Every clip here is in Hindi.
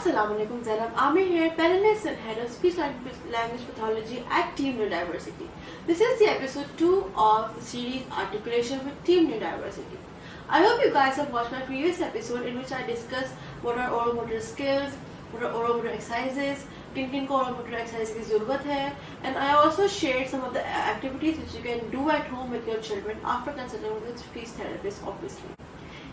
Assalamualaikum Zainab. Amir here, panelist and head of speech language pathology at Team Neurodiversity. This is the episode 2 of the series Articulation with Team Neurodiversity. I hope you guys have watched my previous episode in which I discussed what are oromotor skills, what are oromotor exercises, किन को oromotor exercise की ज़रूरत है, and I also shared some of the activities which you can do at home with your children after consulting with speech therapist, obviously.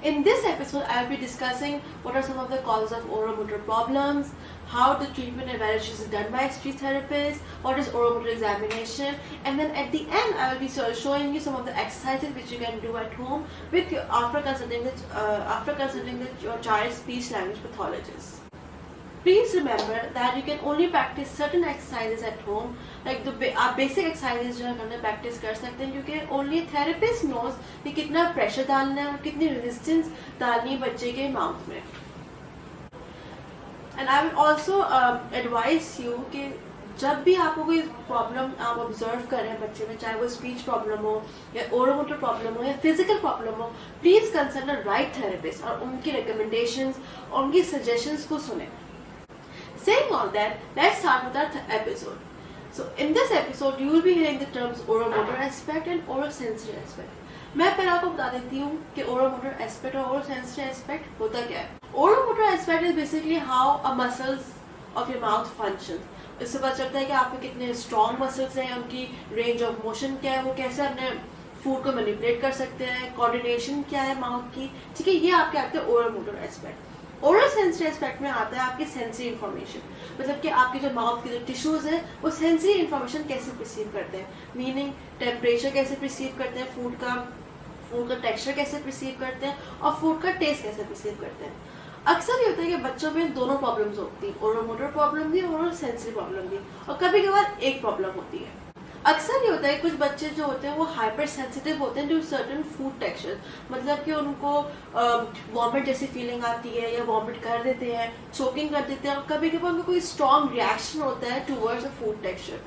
In this episode, I will be discussing what are some of the causes of oromotor problems, how the treatment evaluation is done by a speech therapist, what is oromotor examination, and then at the end, I will be showing you some of the exercises which you can do at home with your, after consulting with your child's speech language pathologist. Please remember that you can only practice certain exercises at home, like the basic exercises जो है practice कर सकते हैं क्योंकि only therapist knows कि कितना pressure डालना है और कितनी resistance डालनी है बच्चे के mouth में. And I will also advise you कि जब भी आपको कोई प्रॉब्लम आप ऑब्जर्व करें बच्चे में, चाहे वो स्पीच प्रॉब्लम हो या ओरोमोटर प्रॉब्लम हो या फिजिकल प्रॉब्लम हो, please consult a right therapist और उनकी रिकमेंडेशंस और उनकी सजेशंस को सुने. Saying all that, let's start with our episode. So in this episode, you will be hearing the terms oromotor aspect and orosensory aspect. मैं पहले आपको बता देती हूँ कि oromotor aspect और orosensory aspect होता क्या है. Oromotor aspect is basically how a muscles of your mouth function. इससे पता चलता है कि आपके कितने strong muscles हैं, उनकी range of motion क्या है, वो कैसे अपने फूड को मैनिपुलेट कर सकते हैं, कोऑर्डिनेशन क्या है माउथ की, ठीक है. ये आपके आते हैं ओरोमोटर एस्पेक्ट. ओरल सेंसरी एस्पेक्ट में आता है आपकी सेंसरी इन्फॉर्मेशन, मतलब कि आपके जो माउथ के जो टिश्यूज है वो सेंसरी इन्फॉर्मेशन कैसे रिसीव करते हैं, मीनिंग टेम्परेचर कैसे रिसीव करते हैं, फूड का टेक्सचर कैसे रिसीव करते हैं और फूड का टेस्ट कैसे रिसीव करते हैं. अक्सर ये होता है कि बच्चों में दोनों प्रॉब्लम्स होती हैं, ओरोमोटर प्रॉब्लम भी और ओरल सेंसरी प्रॉब्लम भी, और कभी कभार एक प्रॉब्लम होती है. अक्सर ये होता है कुछ बच्चे जो होते हैं वो हाइपर सेंसिटिव होते हैं टू सर्टेन फूड टेक्सचर, मतलब कि उनको वॉमिट जैसी फीलिंग आती है या वॉमिट कर देते हैं, चोकिंग कर देते हैं, और कभी कभी उनको कोई स्ट्रॉन्ग रिएक्शन होता है टूवर्ड्स अ फूड टेक्सचर.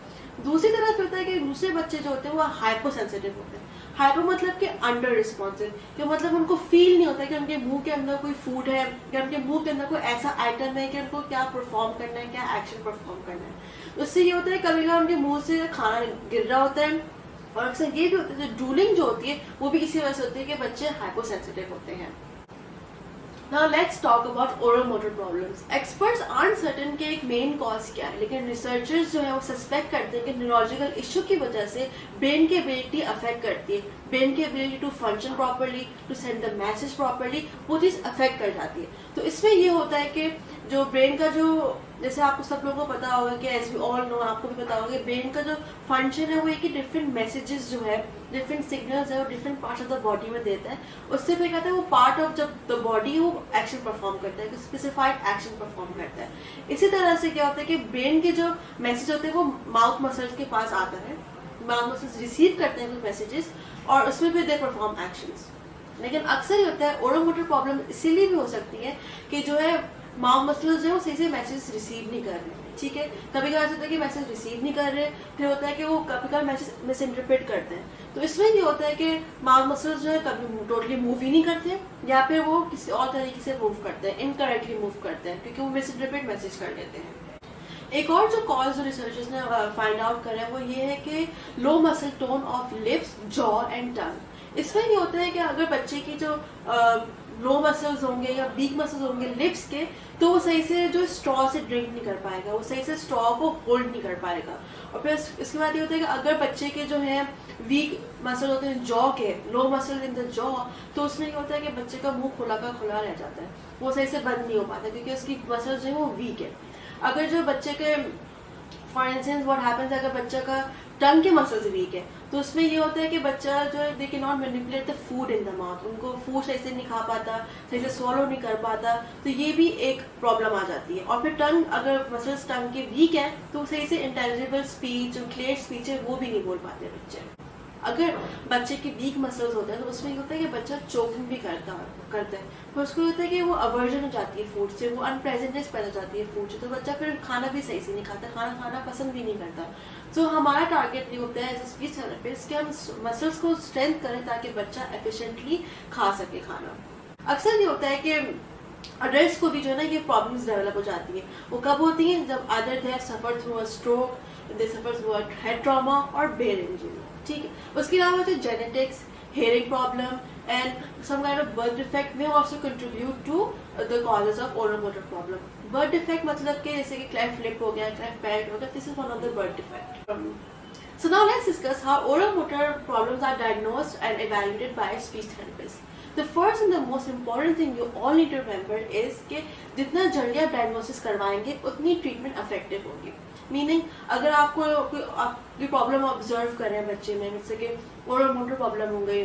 दूसरी तरफ होता है कि दूसरे बच्चे जो होते हैं वो हाइपो सेंसिटिव होते हैं. हाइपो मतलब कि अंडर रिस्पॉन्सिव, कि मतलब उनको फील नहीं होता कि उनके मुंह के अंदर कोई फूड है या उनके मुंह के अंदर कोई ऐसा आइटम है कि उनको क्या परफॉर्म करना है, क्या एक्शन परफॉर्म करना है. उससे ये होता है कभी कभी उनके मुंह से खाना गिर रहा होता है, और अक्सर ये भी होता है जो ड्रूलिंग जो होती है वो भी इसी वजह से होती है कि बच्चे हाइपो सेंसिटिव होते हैं. Now let's talk about oral motor problems. Experts aren't certain कि एक मेन कॉज क्या है, लेकिन रिसर्चर्स जो है वो सस्पेक्ट करते हैं कि न्यूरोलॉजिकल इशू की वजह से ब्रेन की एबिलिटी अफेक्ट करती है, ब्रेन की ability to function properly, to send the message properly, वो चीज़ अफेक्ट कर जाती है. तो इसमें ये होता है कि जो ब्रेन का जो, जैसे आपको सब लोगों को पता होगा कि एज वी ऑल नो, आपको भी पता होगा कि ब्रेन का जो फंक्शन है वो एक ही डिफरेंट मैसेजेस जो है, डिफरेंट सिग्नल्स है वो different parts of the body में देता है. उससे फिर कहता है वो पार्ट ऑफ जब द बॉडी वो एक्शन परफॉर्म करता है, स्पेसिफाइड एक्शन परफॉर्म करता है. इसी तरह से क्या होता है कि ब्रेन के जो मैसेज होते हैं वो माउथ मसल्स के पास आता है, माउथ मसल्स रिसीव करते हैं कुछ मैसेजेस और उसमें फिर दे परफॉर्म एक्शंस. लेकिन अक्सर ये होता है ओरोमोटर प्रॉब्लम इसीलिए भी हो सकती है कि जो है माउथ मसल्स जो है वो सही से मैसेज रिसीव नहीं कर रहे, ठीक है. कभी कभी होता है कि मैसेज रिसीव नहीं कर रहे, फिर होता है कि वो कभी कभी मैसेज मिस इंटरप्रेट करते हैं. तो इसमें ये होता है कि माउथ मसल्स जो है कभी टोटली मूव ही नहीं करते या फिर वो किसी और तरीके से मूव करते हैं, इनकरेक्टली मूव करते हैं क्योंकि वो मिस इंटरप्रेट मैसेज कर लेते हैं. एक और जो कॉज जो रिसर्चर्स ने फाइंड आउट करा है वो ये है कि low muscle tone of lips, jaw and tongue. इसमें ये होता है कि अगर बच्चे की जो लो मसल्स होंगे या वीक मसल्स होंगे लिप्स के, तो वो सही से जो स्ट्रॉ से ड्रिंक नहीं कर पाएगा, वो सही से स्ट्रॉ को होल्ड नहीं कर पाएगा. और फिर इसके बाद ये होता है कि अगर बच्चे के जो है वीक मसल होते हैं जॉ के, लो मसल इन द जॉ, तो उसमें ये होता है कि बच्चे का मुंह खुला का खुला रह जाता है, वो सही से बंद नहीं हो पाता क्योंकि उसकी मसल जो है वो वीक है. अगर जो बच्चे के फॉर इंस्टेंस व्हाट हैपेंस, अगर बच्चा का टंग के मसल्स वीक है तो उसमें ये होता है कि बच्चा जो है they can not manipulate the food in the mouth, उनको फूड सही से नहीं खा पाता, सही से स्वॉलो नहीं कर पाता, तो ये भी एक प्रॉब्लम आ जाती है. और फिर टंग, अगर मसल्स टंग के वीक है तो सही से इंटेलिजिबल स्पीच, जो क्लियर स्पीच है वो भी नहीं बोल पाते बच्चे. अगर बच्चे के वीक मसल्स होते हैं तो उसमें ये होता है कि बच्चा चोकिंग भी करता है, फिर उसको होता है कि वो अवर्जन हो जाती है फूड से, वो अनप्रेजेंटनेस पैदा हो जाती है फूड से, तो बच्चा फिर खाना भी सही से नहीं खाता, खाना खाना पसंद भी नहीं करता. तो हमारा टारगेट ये होता है एज ए स्पीच थेरेपिस्ट कि हम मसल्स को स्ट्रेंथ करें ताकि बच्चा एफिशिएंटली खा सके खाना. अक्सर ये होता है कि अडल्ट को भी जो है ना ये प्रॉब्लम्स डेवलप हो जाती है। वो कब होती है? जब other they have suffer through a stroke, they suffer through a head trauma और ब्रेन इंजरी। ठीक है, उसके अलावा होते हैं genetics, hearing problem and some kind of birth defect may also contribute to the causes of oromotor problem. Birth defect मतलब कि जैसे कि cleft lip हो गया, cleft palate हो गया, this is one of the birth defect. So now let's discuss how oromotor problems are diagnosed and evaluated by a speech therapist. The first and the most important thing you all need to remember is कि जितना जल्दी आप डायग्नोसिस करवाएंगे उतनी ट्रीटमेंट इफेक्टिव होगी। मीनिंग अगर आपको आपकी प्रॉब्लम ऑब्जर्व कर रहे हैं बच्चे में, जैसे कि ओरल मोटर प्रॉब्लम हो गई,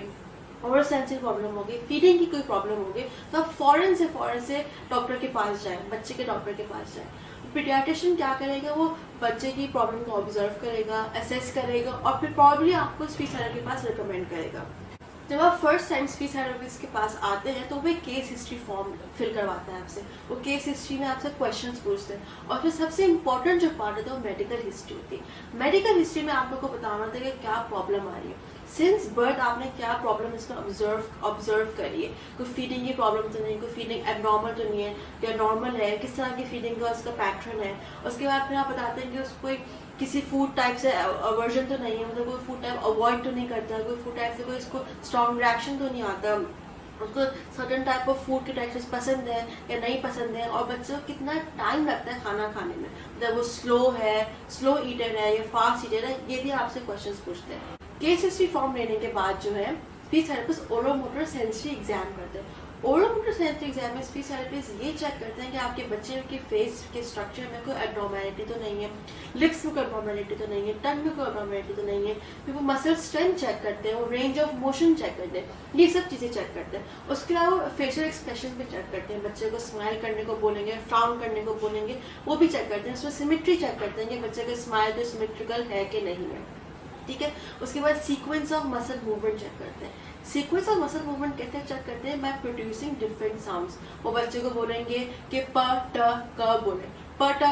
ओरल सेंसिंग प्रॉब्लम हो गई, फीडिंग की कोई प्रॉब्लम हो गई, तो आप फौरन से डॉक्टर के पास जाएं, बच्चे के डॉक्टर के पास जाएं। पीडियाट्रिशियन क्या करेगा? वो बच्चे की प्रॉब्लम को ऑब्जर्व करेगा, असेस करेगा और फिर प्रॉब्लली आपको स्पीच थेरेपी के पास रिकमेंड करेगा। जब आप फर्स्ट टाइम स्पीच थेरेपिस्ट के पास आते हैं तो वो एक केस हिस्ट्री फॉर्म फिल करवाता है आपसे। वो केस हिस्ट्री में आपसे क्वेश्चंस पूछते हैं और फिर सबसे इम्पोर्टेंट जो पार्ट होता है वो मेडिकल हिस्ट्री होती है। मेडिकल हिस्ट्री में आप लोग को बताना होता है कि क्या प्रॉब्लम आ रही है, सिंस बर्थ आपने क्या प्रॉब्लम इसमें ऑब्जर्व करी है। कोई फीडिंग की प्रॉब्लम तो नहीं, कोई फीडिंग एबनॉर्मल तो नहीं है या नॉर्मल है, किस तरह की फीडिंग का उसका पैटर्न है। उसके बाद फिर आप बताते हैं कि उसको किसी फूड टाइप से अवर्जन तो नहीं है, मतलब कोई फूड टाइप अवॉइड तो नहीं करता, कोई फूड टाइप से कोई इसको स्ट्रॉन्ग रिएक्शन तो नहीं आता, उसको सर्टेन टाइप ऑफ फूड के टेक्सचर्स पसंद है या नहीं पसंद है, और बच्चे को कितना टाइम लगता है खाना खाने में, मतलब वो स्लो ईटर है या फास्ट ईटर है, ये भी आपसे क्वेश्चंस पूछते हैं। केस हिस्ट्री फॉर्म लेने के बाद जो है स्पीच थेरेपिस्ट ओरोमोटर सेंसरी एग्जाम करते हैं। ओरोमोटर सेंसरी एग्जाम में स्पीच थेरेपिस्ट ये चेक करते हैं कि आपके बच्चे के फेस के स्ट्रक्चर में कोई एब्नॉर्मैलिटी तो नहीं है, लिप्स में कोई एब्नॉर्मैलिटी तो नहीं है, टंग में कोई एब्नॉर्मैलिटी तो नहीं है, फिर वो मसल स्ट्रेंथ चेक करते हैं, वो रेंज ऑफ मोशन चेक करते हैं, ये सब चीज़ें चेक करते हैं। उसके अलावा फेशियल एक्सप्रेशन भी चेक करते हैं, बच्चे को स्माइल करने को बोलेंगे, फ्राउन करने को बोलेंगे, वो भी चेक करते हैं। उसमें सिमेट्री चेक करते हैं कि बच्चे का स्माइल तो सिमेट्रिकल है कि नहीं है। ठीक है, उसके बाद sequence of muscle movement check करते हैं। सीक्वेंस ऑफ मसल मूवमेंट कैसे चेक करते हैं? By producing different sounds. वो बच्चे को बोलेंगे कि प ट क बोले, प ट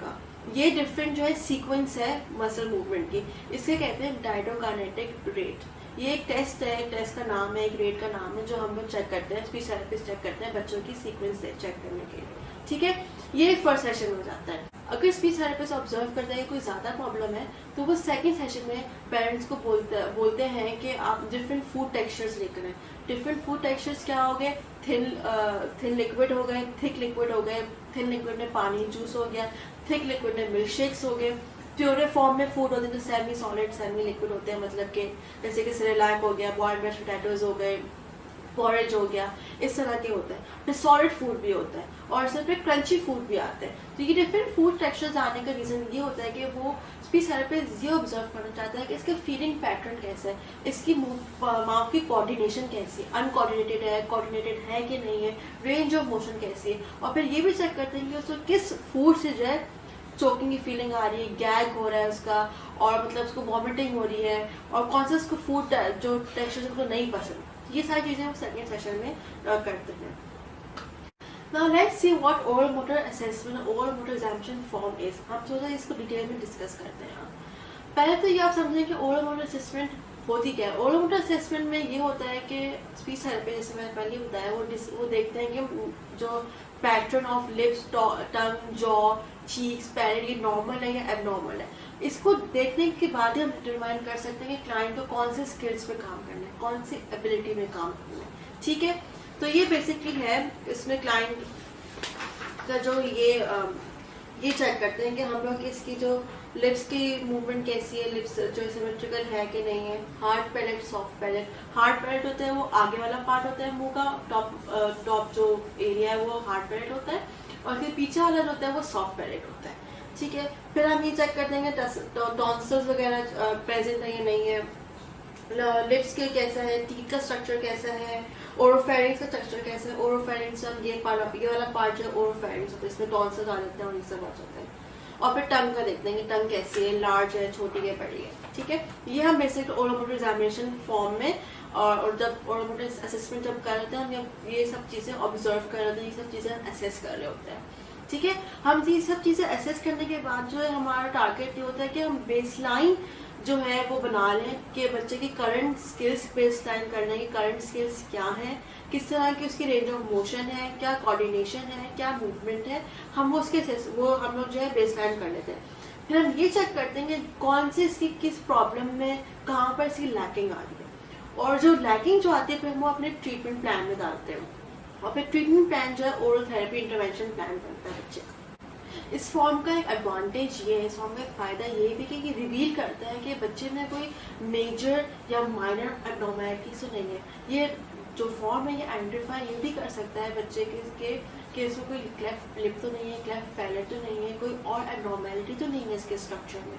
क, ये डिफरेंट जो है सीक्वेंस है मसल मूवमेंट की, इसके कहते हैं डायडोकाइनेटिक रेट। ये एक टेस्ट है, एक टेस्ट का नाम है, एक रेट का नाम है जो हम लोग चेक करते हैं, स्पीच थेरेपिस्ट चेक करते हैं बच्चों की सीक्वेंस चेक करने के लिए। ठीक है, ये एक फर्स्ट सेशन हो जाता है। अगर स्पीच थेरेपिस्ट ऑब्जर्व करते हैं कोई ज़्यादा प्रॉब्लम है तो वो सेकंड सेशन में पेरेंट्स को बोलते हैं कि आप डिफरेंट फूड टेक्सचर्स लेकर आए। डिफरेंट फूड टेक्सचर्स क्या हो गए? थिन लिक्विड हो गए, थिक लिक्विड हो गए, थिन लिक्विड में पानी जूस हो गया, थिक लिक्विड में मिल्क शेक्स हो गए, प्योरे फॉर्म में फूड होते हैं जो सेमी सॉलिड सेमी लिक्विड होते हैं, मतलब कि जैसे कि सेरेलैक हो गया, बॉइल्ड मैश्ड पोटैटोज हो गए, पॉरेज हो गया, इस तरह के होते हैं। फिर सॉलिड फूड भी होता है और इसमें फिर क्रंची फूड भी आते हैं। तो ये डिफरेंट फूड टेक्सचर्स आने का रीज़न ये होता है कि वो स्पीच थेरेपिस्ट ये ऑब्जर्व करना चाहता है कि इसका फीडिंग पैटर्न कैसा है, इसकी माउथ की कोऑर्डिनेशन कैसी है, अनकोऑर्डिनेटेड है कि नहीं है, रेंज ऑफ मोशन कैसी है, और फिर ये भी चेक करते हैं कि उसको किस फूड से जो है चोकिंग की फीलिंग आ रही है, गैग हो रहा है उसका, और मतलब उसको वॉमिटिंग हो रही है, और कौन सा उसको फूड जो टेक्सचर उसको नहीं पसंद। ये सारी चीज़ें हम सेकेंड सेशन में करते हैं। Now let's see what oral motor assessment, oral motor examination form is. हम थोड़ा इसको डिटेल में डिस्कस करते हैं। पहले तो ये आप समझें कि oral motor assessment होती क्या है। oral motor assessment में ये होता है कि स्पीच थेरेपी, जैसे मैंने पहले बताया, वो देखते हैं कि जो pattern of lips, tongue, jaw, cheeks, palate ये नॉर्मल है या एबनॉर्मल है। इसको देखने के बाद ही हम डिटरमाइन कर सकते हैं कि क्लाइंट को कौन से स्किल्स पे काम करना है, कौन सी एबिलिटी में काम करना है। ठीक है, तो ये बेसिकली है। इसमें क्लाइंट का जो ये चेक करते हैं कि हम लोग इसकी जो लिप्स की मूवमेंट कैसी है, लिप्स जो सिमेट्रिकल है कि नहीं है, hard palate, soft palate. Hard palate होता है वो आगे वाला पार्ट होता है मुंह का, टॉप जो एरिया है वो हार्ड पैलेट होता है, और फिर पीछे वाला जो होता है वो सॉफ्ट पैलेट होता है। ठीक है, फिर हम ये चेक करते हैं कि टॉन्सिल्स वगैरह प्रेजेंट है या नहीं है, लिप्स के कैसा है, टीथ का स्ट्रक्चर कैसा है, ओरोफेरिंग्स का स्ट्रक्चर कैसा है। ओरोफेरिंग्स हम ये वाला पार्ट जो ओरोफेरिंग्स होता है, इसमें टॉन्सिल्स आ जाते हैं और ये सब आ जाते हैं। और फिर टंग का देखते हैं कि टंग कैसी है, लार्ज है, छोटी है, बड़ी है। ठीक है, ये हम बेसिक ओरोमोटर एग्जामिनेशन फॉर्म में और जब ओरोमोटर असेसमेंट जब कर रहे हैं हम ये सब चीज़ें ऑब्जर्व कर रहे हैं, ये सब चीज़ें हम असेस कर रहे होते हैं। ठीक है, हम ये सब चीज़ें असेस करने के बाद जो है हमारा टारगेट ये होता है कि हम जो है वो बना लें कि बच्चे की करंट स्किल्स बेस लाइन करने की करंट स्किल्स क्या है, किस तरह की उसकी रेंज ऑफ मोशन है, क्या कोऑर्डिनेशन है, क्या मूवमेंट है, हम वो हम लोग जो है बेस लाइन कर लेते हैं। फिर हम ये चेक करते हैं कि कौन सी इसकी किस प्रॉब्लम में कहाँ पर इसकी लैकिंग आ रही है, और जो लैकिंग जो आती है फिर हम वो अपने ट्रीटमेंट प्लान में डालते हैं, और फिर ट्रीटमेंट प्लान जो है ओरल थेरेपी इंटरवेंशन प्लान बनता है बच्चे का। इस फॉर्म का एक एडवांटेज ये है, इस फॉर्म का एक फ़ायदा ये भी कि रिवील करता है कि बच्चे में कोई मेजर या माइनर एबनॉर्मैलिटीज तो नहीं है। ये जो फॉर्म है ये आइडेंटिफाई ये भी कर सकता है बच्चे के इसमें कोई क्लेफ्ट लिप तो नहीं है, क्लेफ्ट पैलेट तो नहीं है, कोई और एबनॉर्मैलिटी तो नहीं है इसके स्ट्रक्चर में।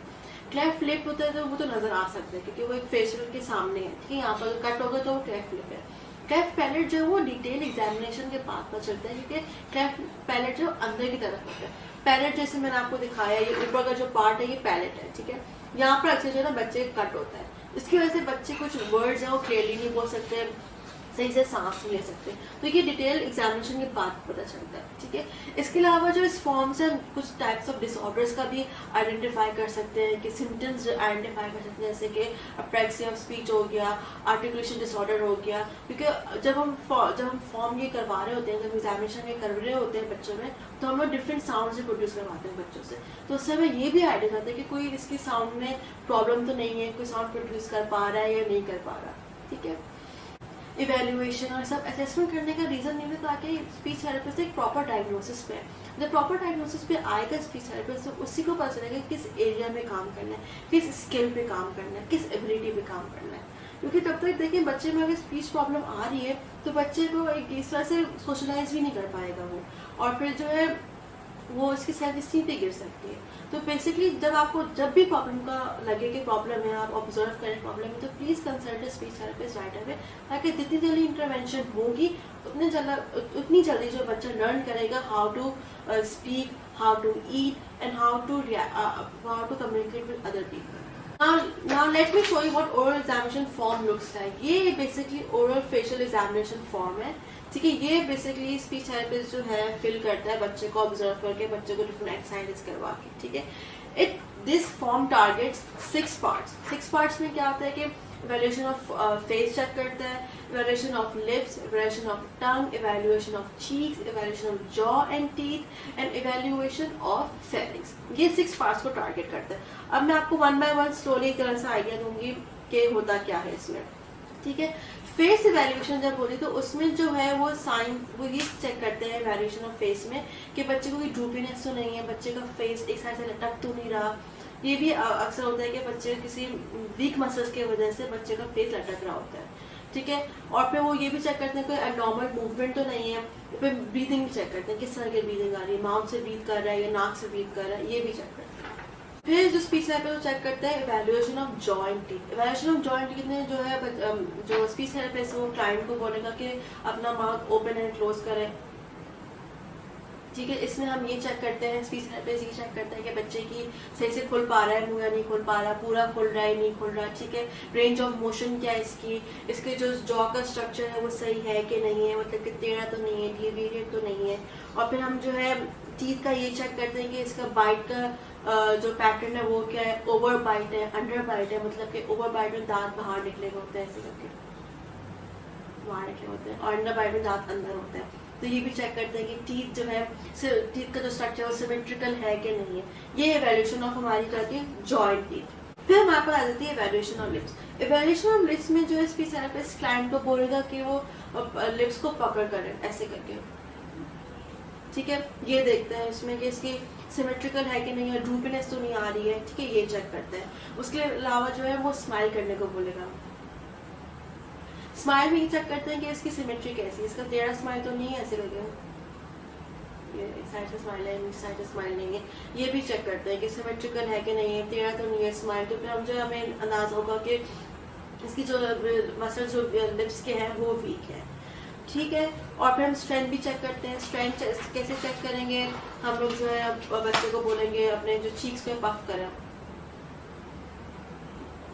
क्लेफ्ट लिप होता है तो वो तो नज़र आ सकता है क्योंकि वो एक फेशियल के सामने है, ठीक है, यहाँ पर कट होगा तो वो क्लेफ्ट लिप है। क्लेफ्ट पैलेट जो है वो डिटेल एग्जामिनेशन के बाद पता चलता है क्योंकि क्लेफ्ट पैलेट जो अंदर की तरफ होता है। पैलेट जैसे मैंने आपको दिखाया, ये ऊपर का जो पार्ट है ये पैलेट है, ठीक है, यहाँ पर अक्सर जो है ना बच्चे कट होता है, इसकी वजह से बच्चे कुछ वर्ड्स हैं वो क्लियरली नहीं बोल सकते, सही से सांस नहीं ले सकते, तो ये डिटेल एग्जामिनेशन के बाद पता चलता है, ठीक है। इसके अलावा जो इस फॉर्म से हम कुछ टाइप्स ऑफ डिसऑर्डर्स का भी आइडेंटिफाई कर सकते हैं, कि सिम्टम्स आइडेंटिफाई कर सकते हैं, जैसे कि अप्रैक्सिया ऑफ स्पीच हो गया, आर्टिकुलेशन डिसऑर्डर हो गया, क्योंकि जब हम फॉर्म ये करवा रहे होते हैं, जब एग्जामिनेशन ये कर रहे होते हैं बच्चों में, तो हम लोग डिफरेंट साउंड से प्रोड्यूस करवाते हैं बच्चों से, तो उससे हमें ये भी आइडिया आता है कि कोई इसकी साउंड में प्रॉब्लम तो नहीं है, कोई साउंड प्रोड्यूस कर पा रहा है या नहीं कर पा रहा, ठीक है। इवेल्युएशन और सब असेसमेंट करने का रीजन नहीं है ताकि स्पीच थेरेपिस्ट एक प्रॉपर डायग्नोसिस पे, जब प्रॉपर डायग्नोसिस पे आएगा स्पीच थेरेपिस्ट तो उसी को पता चलेगा किस एरिया में काम करना है, किस स्किल पे काम करना है, किस एबिलिटी पे काम करना है। क्योंकि तब तक देखिए बच्चे में अगर स्पीच प्रॉब्लम आ रही है तो बच्चे को एक इस तरह से सोशलाइज भी नहीं कर पाएगा वो, और फिर जो है वो इसकी सेल्फ स्टीम पे गिर सकती है। तो बेसिकली जब भी प्रॉब्लम का लगे कि प्रॉब्लम है, आप ऑब्जर्व करें प्रॉब्लम है, तो please consult speech therapist right away, ताकि जितनी जल्दी इंटरवेंशन होगी उतनी जल्दी जो बच्चा लर्न करेगा how to speak, how to eat and how to communicate with other people. Now let me show you what oral examination form looks like. ये basically oral facial examination form है, ठीक है। ये बेसिकली स्पीच थेरेपिस्ट जो है फिल करता है बच्चे को ऑब्जर्व करके, बच्चे को डिफरेंट एक्सरसाइजेस करवा के, ठीक है। This form targets 6 parts. 6 parts में क्या होता है कि इवैल्यूएशन ऑफ फेस चेक करता है, evaluation of lips, evaluation of tongue, evaluation of cheeks, evaluation of jaw and teeth and evaluation of pharynx. ये 6 पार्ट्स को टारगेट करता है। अब मैं आपको 1 बाय 1 स्लोली एक तरह से आइडिया दूंगी कि होता क्या है इसमें, ठीक है। फेस इवैल्यूएशन जब होती है तो उसमें जो है वो ये चेक करते हैं इवैल्यूएशन ऑफ फेस में कि बच्चे को कोई ड्रूपीनेस तो नहीं है, बच्चे का फेस एक साइड से लटक तो नहीं रहा। ये भी अक्सर होता है कि बच्चे किसी वीक मसल्स की वजह से बच्चे का फेस लटक रहा होता है, ठीक है। और फिर वो ये भी चेक करते हैं कोई एबनॉर्मल मूवमेंट तो नहीं है, फिर ब्रीदिंग चेक करते हैं किस तरह की ब्रीदिंग आ रही है, माउथ से ब्रीथ कर रहा है या नाक से ब्रीथ कर रहा है, ये भी चेक करते हैं। फिर जो स्पीच थेरेपिस्ट चेक करते हैं evaluation of jaw and teeth. Evaluation of jaw and teeth में जो है जो स्पीच थेरेपिस्ट वो क्लाइंट को बोलेगा कि अपना माउथ ओपन एंड क्लोज करें, ठीक है। इसमें हम ये चेक करते हैं, स्पीच थेरेपिस्ट ये चेक करता है कि बच्चे की सही से खुल पा रहा है मुंह या नहीं खुल पा रहा, पूरा खुल रहा है नहीं खुल रहा, ठीक है। रेंज ऑफ मोशन क्या है इसके जो जॉ का स्ट्रक्चर है वो सही है कि नहीं है, मतलब कि टेढ़ा तो नहीं है, डिविएट तो नहीं है। और फिर हम जो है टीथ का ये चेक करते हैं कि इसका बाइट का जो पैटर्न है वो क्या है, ओवर बाइट है, अंडर बाइट है, मतलब कि ओवर बाइट में दांत बाहर निकले होते हैं, ऐसे करके बाहर निकले होते हैं, और अंडर बाइट में दांत अंदर होते हैं। तो ये भी चेक करते हैं कि टीथ जो है टीथ का जो स्ट्रक्चर है वो सिमेट्रिकल है कि नहीं है। ये इवैल्यूएशन ऑफ हमारी करती है जॉइंट टीथ। फिर हमारे पास आ जाती है evaluation of lips. Evaluation of lips में जो है स्पीच थेरेपिस्ट क्लाइंट को बोलेगा कि वो लिप्स को पकड़ करें ऐसे करके, ठीक है। ये देखते हैं इसमें कि इसकी सिमेट्रिकल है कि नहीं है, ड्रूपीनेस तो नहीं आ रही है, ठीक है, ये चेक करते हैं। उसके अलावा जो है वो स्माइल करने को बोलेगा। स्माइल भी चेक करते हैं कि इसकी सिमेट्री कैसी है, इसका टेढ़ा स्माइल तो नहीं है, ऐसे करके ये एक साइड से स्माइल है, इस साइड से स्माइल नहीं है, ये भी चेक करते हैं कि सिमेट्रिकल है कि नहीं है, टेढ़ा तो नहीं है स्माइल। तो फिर हम जो हमें अंदाजा होगा कि इसकी जो मसल जो लिप्स के हैं वो वीक है, ठीक है। और फिर हम स्ट्रेंथ भी चेक करते हैं। स्ट्रेंथ कैसे चेक करेंगे, हम लोग जो है बच्चे को बोलेंगे अपने जो चीक्स में पफ करें,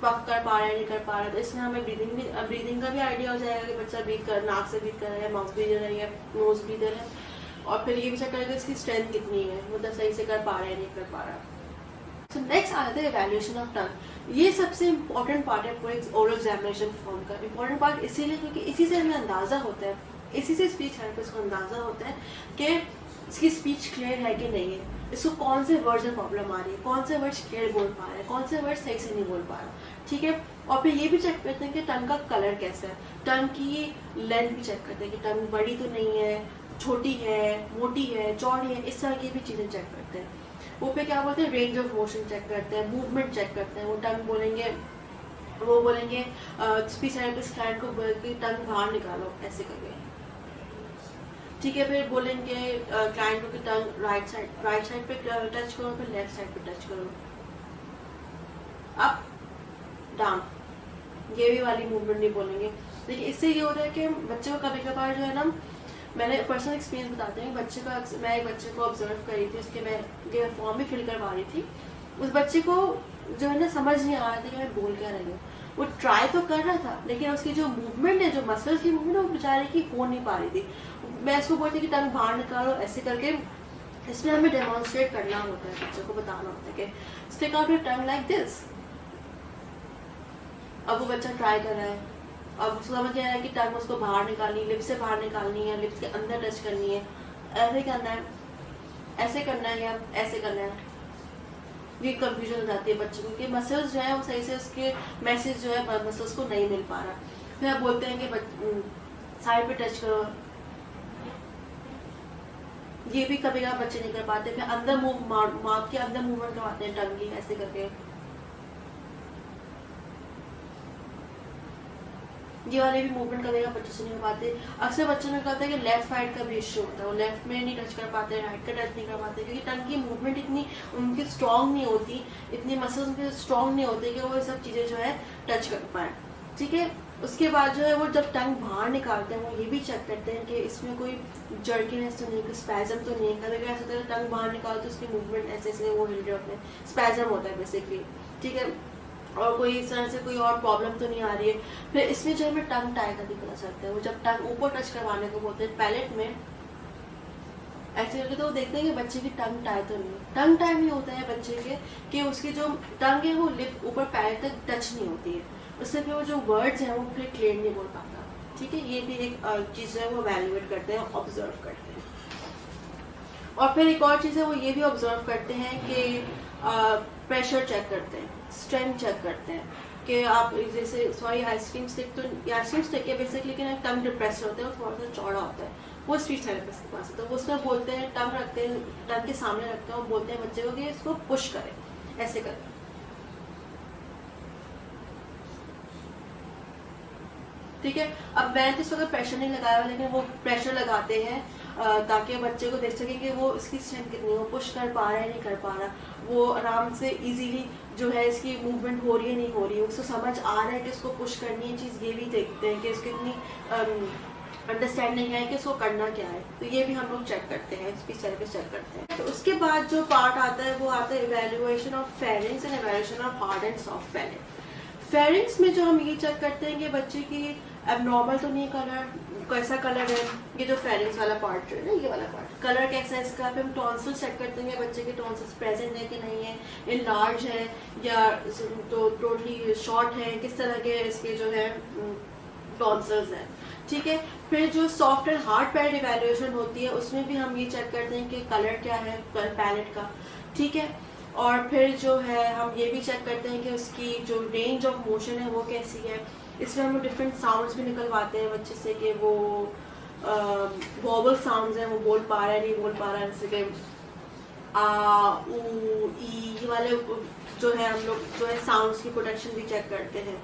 पफ कर पा रहा है नहीं कर पा रहा है, तो इसमें हमें ब्रीदिंग का भी आइडिया हो जाएगा कि बच्चा ब्रीथ कर नाक से ब्रीथ कर रहा है, माउथ ब्रीदर है या नोज ब्रीदर है। और फिर ये भी चेक करेंगे इसकी स्ट्रेंथ कितनी है, मतलब सही से कर पा रहा है नहीं कर पा रहा। सो नेक्स्ट आ जाता है इवैल्यूएशन ऑफ टंग। ये सबसे इम्पोर्टेंट पार्ट है पूरे ओरल एग्जामिनेशन फॉर्म का। इम्पोर्टेंट पार्ट इसीलिए क्योंकि इसी से हमें अंदाज़ा होता है, इसी से स्पीच थेरेपिस्ट को अंदाज़ा होता है कि इसकी स्पीच क्लियर है कि नहीं है, इसको कौन से वर्ड्स में प्रॉब्लम आ रही है, कौन से वर्ड्स क्लियर बोल पा रहा है, कौन से वर्ड्स सही से नहीं बोल पा रहा। ठीक है, और फिर ये भी चेक करते हैं कि टंग का कलर कैसा है, टंग की लेंथ भी चेक करते हैं कि टंग बड़ी तो नहीं है, छोटी है, मोटी है, चौड़ी है, इस तरह की भी चीज़ें चेक करते हैं। वो पे क्या बोलते हैं, रेंज ऑफ मोशन चेक करते हैं, मूवमेंट चेक करते हैं। वो टंग बोलेंगे, वो बोलेंगे स्पीच थेरेपिस्ट क्लाइंट को बोल के टंग बाहर निकालो ऐसे करके। ठीक है, फिर बोलेंगे क्लाइंट को कि टंग राइट साइड पे टच करो, फिर लेफ्ट साइड पे टच करो, अप डाउन, ये भी वाली मूवमेंट नहीं बोलेंगे। देखिए इससे ये होता है कि बच्चे को कभी कभार जो है ना, मैंने पर्सनल एक्सपीरियंस बताते हैं, बच्चे का मैं एक बच्चे को ऑब्जर्व करी थी, उसके मैं फॉर्म भी फिल करवा रही थी। उस बच्चे को जो है ना समझ नहीं आ रहा था कि मैं बोल क्या रही हूँ। वो ट्राई तो कर रहा था लेकिन उसकी जो मूवमेंट है, जो मसल्स की मूवमेंट है, वो बेचारे की हो नहीं पा रही थी। मैं इसको बोलती कि टंग बाहर निकालो ऐसे करके। इसमें हमें डेमोन्स्ट्रेट करना होता है, बच्चे को बताना होता है कि stick out your tongue like this. अब वो बच्चा ट्राई कर रहा है, अब उसको समझ नहीं आ रहा है कि टंग उसको बाहर निकालनी, लिप्स से बाहर निकालनी है, लिप्स के अंदर टच करनी है, ऐसे करना है, ऐसे करना है या ऐसे करना है। ये कंफ्यूजन हो जाती है बच्चे को कि मसल्स जो है वो सही से उसके मैसेज जो है मसल्स को नहीं मिल पा रहा। फिर आप बोलते हैं कि साइड पे टच करो, ये भी कभी कभी बच्चे नहीं कर पाते। फिर अंदर माउथ के अंदर मूवमेंट करवाते हैं टंग की ऐसे करके। ये वाले भी मूवमेंट करेगा, बच्चों से नहीं हो पाते। अक्सर बच्चों में क्या होता है कि लेफ्ट साइड का भी इश्यू होता है, वो लेफ्ट में नहीं टच कर पाते, राइट का टच नहीं कर पाते, क्योंकि टंग की मूवमेंट इतनी उनकी स्ट्रांग नहीं होती, इतनी मसल्स उनके स्ट्रांग नहीं होते कि वो ये सब चीज़ें जो है टच कर पाए। ठीक है, उसके बाद जो है वो जब टंग बाहर निकालते हैं, वो ये भी चेक करते हैं कि इसमें कोई जर्कीनेस तो नहीं, कोई स्पैजम तो नहीं है। कभी कभी ऐसा होता है टंग बाहर निकालते उसकी मूवमेंट ऐसे ऐसे वो हिल रहे होते हैं, स्पैजम होता है बेसिकली। ठीक है, और कोई इस तरह से कोई और प्रॉब्लम तो नहीं आ रही है। फिर इसमें जो हमें टंग टाई का भी पता चलता है। वो जब टंग ऊपर टच करवाने को बोलते हैं पैलेट में ऐसे करके, तो वो देखते हैं कि बच्चे की टंग टाई तो नहीं है। टंग टाई नहीं होता है बच्चे के कि उसकी जो टंग है वो लिप ऊपर पैलेट तक टच नहीं होती है, उससे फिर वो जो वर्ड्स हैं वो फिर क्लियर नहीं बोल पाता। ठीक है, ये भी एक चीज़ है वो वैल्यूएट करते हैं, ऑब्जर्व करते हैं। और फिर एक और चीज़ है वो ये भी ऑब्जर्व करते हैं कि प्रेशर चेक करते हैं, स्ट्रेंथ चेक करते हैं कि आप जैसे सॉरी आइसक्रीम स्टिक तो आइसक्रीम स्टिक है बेसिकली कि टंग डिप्रेस होता है, वो थोड़ा सा चौड़ा होता है, वो स्पीच थेरेपिस्ट के पास है। तो वो उसमें बोलते हैं, टंग रखते हैं, टंग के सामने रखते हैं और बोलते हैं बच्चे को कि इसको पुश करें, ऐसे करें। ठीक है, अब मैंने तो इस वक्त प्रेशर नहीं लगाया, लेकिन वो प्रेशर लगाते हैं ताकि बच्चे को देख सके कि वो इसकी स्ट्रेंथ कितनी है, वो पुश कर पा रहा है नहीं कर पा रहा, वो आराम से इजीली जो है इसकी मूवमेंट हो रही है नहीं हो रही है, उसको समझ आ रहा है कि इसको पुश करनी है चीज़। ये भी देखते हैं कि इसकी इतनी अंडरस्टैंडिंग है कि इसको करना क्या है। तो ये भी हम लोग चेक करते हैं, स्पीच थेरेपिस्ट चेक करते हैं। तो उसके बाद जो पार्ट आता है वो आता है evaluation of pharynx and evaluation of hard and soft pharynx. Pharynx में जो हम ये चेक करते हैं कि बच्चे की एबनॉर्मल तो नहीं कलर, कैसा कलर है, ये जो फेरिंग्स वाला पार्ट जो है ना, ये वाला पार्ट कलर कैसा है इसका। फिर हम टॉन्सिल चेक करते हैं बच्चे के टॉन्सिल्स प्रेजेंट है कि नहीं है, इनलार्ज है या तो टोटली शॉर्ट है, किस तरह के इसके जो है टॉन्सिल्स हैं। ठीक है, फिर जो soft and hard palate evaluation होती है उसमें भी हम ये चेक करते हैं कि कलर क्या है पैलेट का। ठीक है, और फिर जो है हम ये भी चेक करते हैं कि उसकी जो रेंज ऑफ मोशन है वो कैसी है। इसमें हम डिफरेंट साउंड्स भी निकलवाते हैं बच्चे से कि वो वॉबल साउंड्स हैं, वो बोल पा रहा है नहीं बोल पा रहा है, जैसे कि आ ऊ ई, ये वाले जो है हम लोग जो है साउंड्स की प्रोडक्शन भी चेक करते हैं।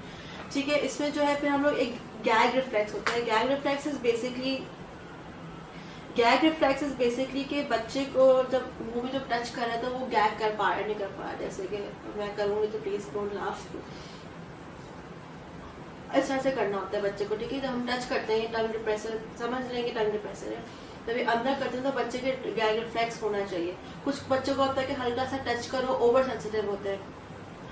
ठीक है, इसमें जो है फिर हम लोग एक गैग रिफ्लेक्स होता है। गैग रिफ्लेक्स इज बेसिकली कि बच्चे को जब मुंह में जब टच कर रहा है तो वो गैग कर पा रहा है नहीं कर पा रहा है। जैसे कि मैं करूँगी तो प्लीज डोंट लाफ, इस तरह से करना होता है बच्चे को। ठीक है, जब हम टच करते हैं टंग डिप्रेसर, समझ लेंगे टंग डिप्रेसर है, तभी अंदर करते हैं तो बच्चे के गैग रिफ्लेक्स होना चाहिए। कुछ बच्चों को होता है कि हल्का सा टच करो, ओवर सेंसिटिव होते हैं,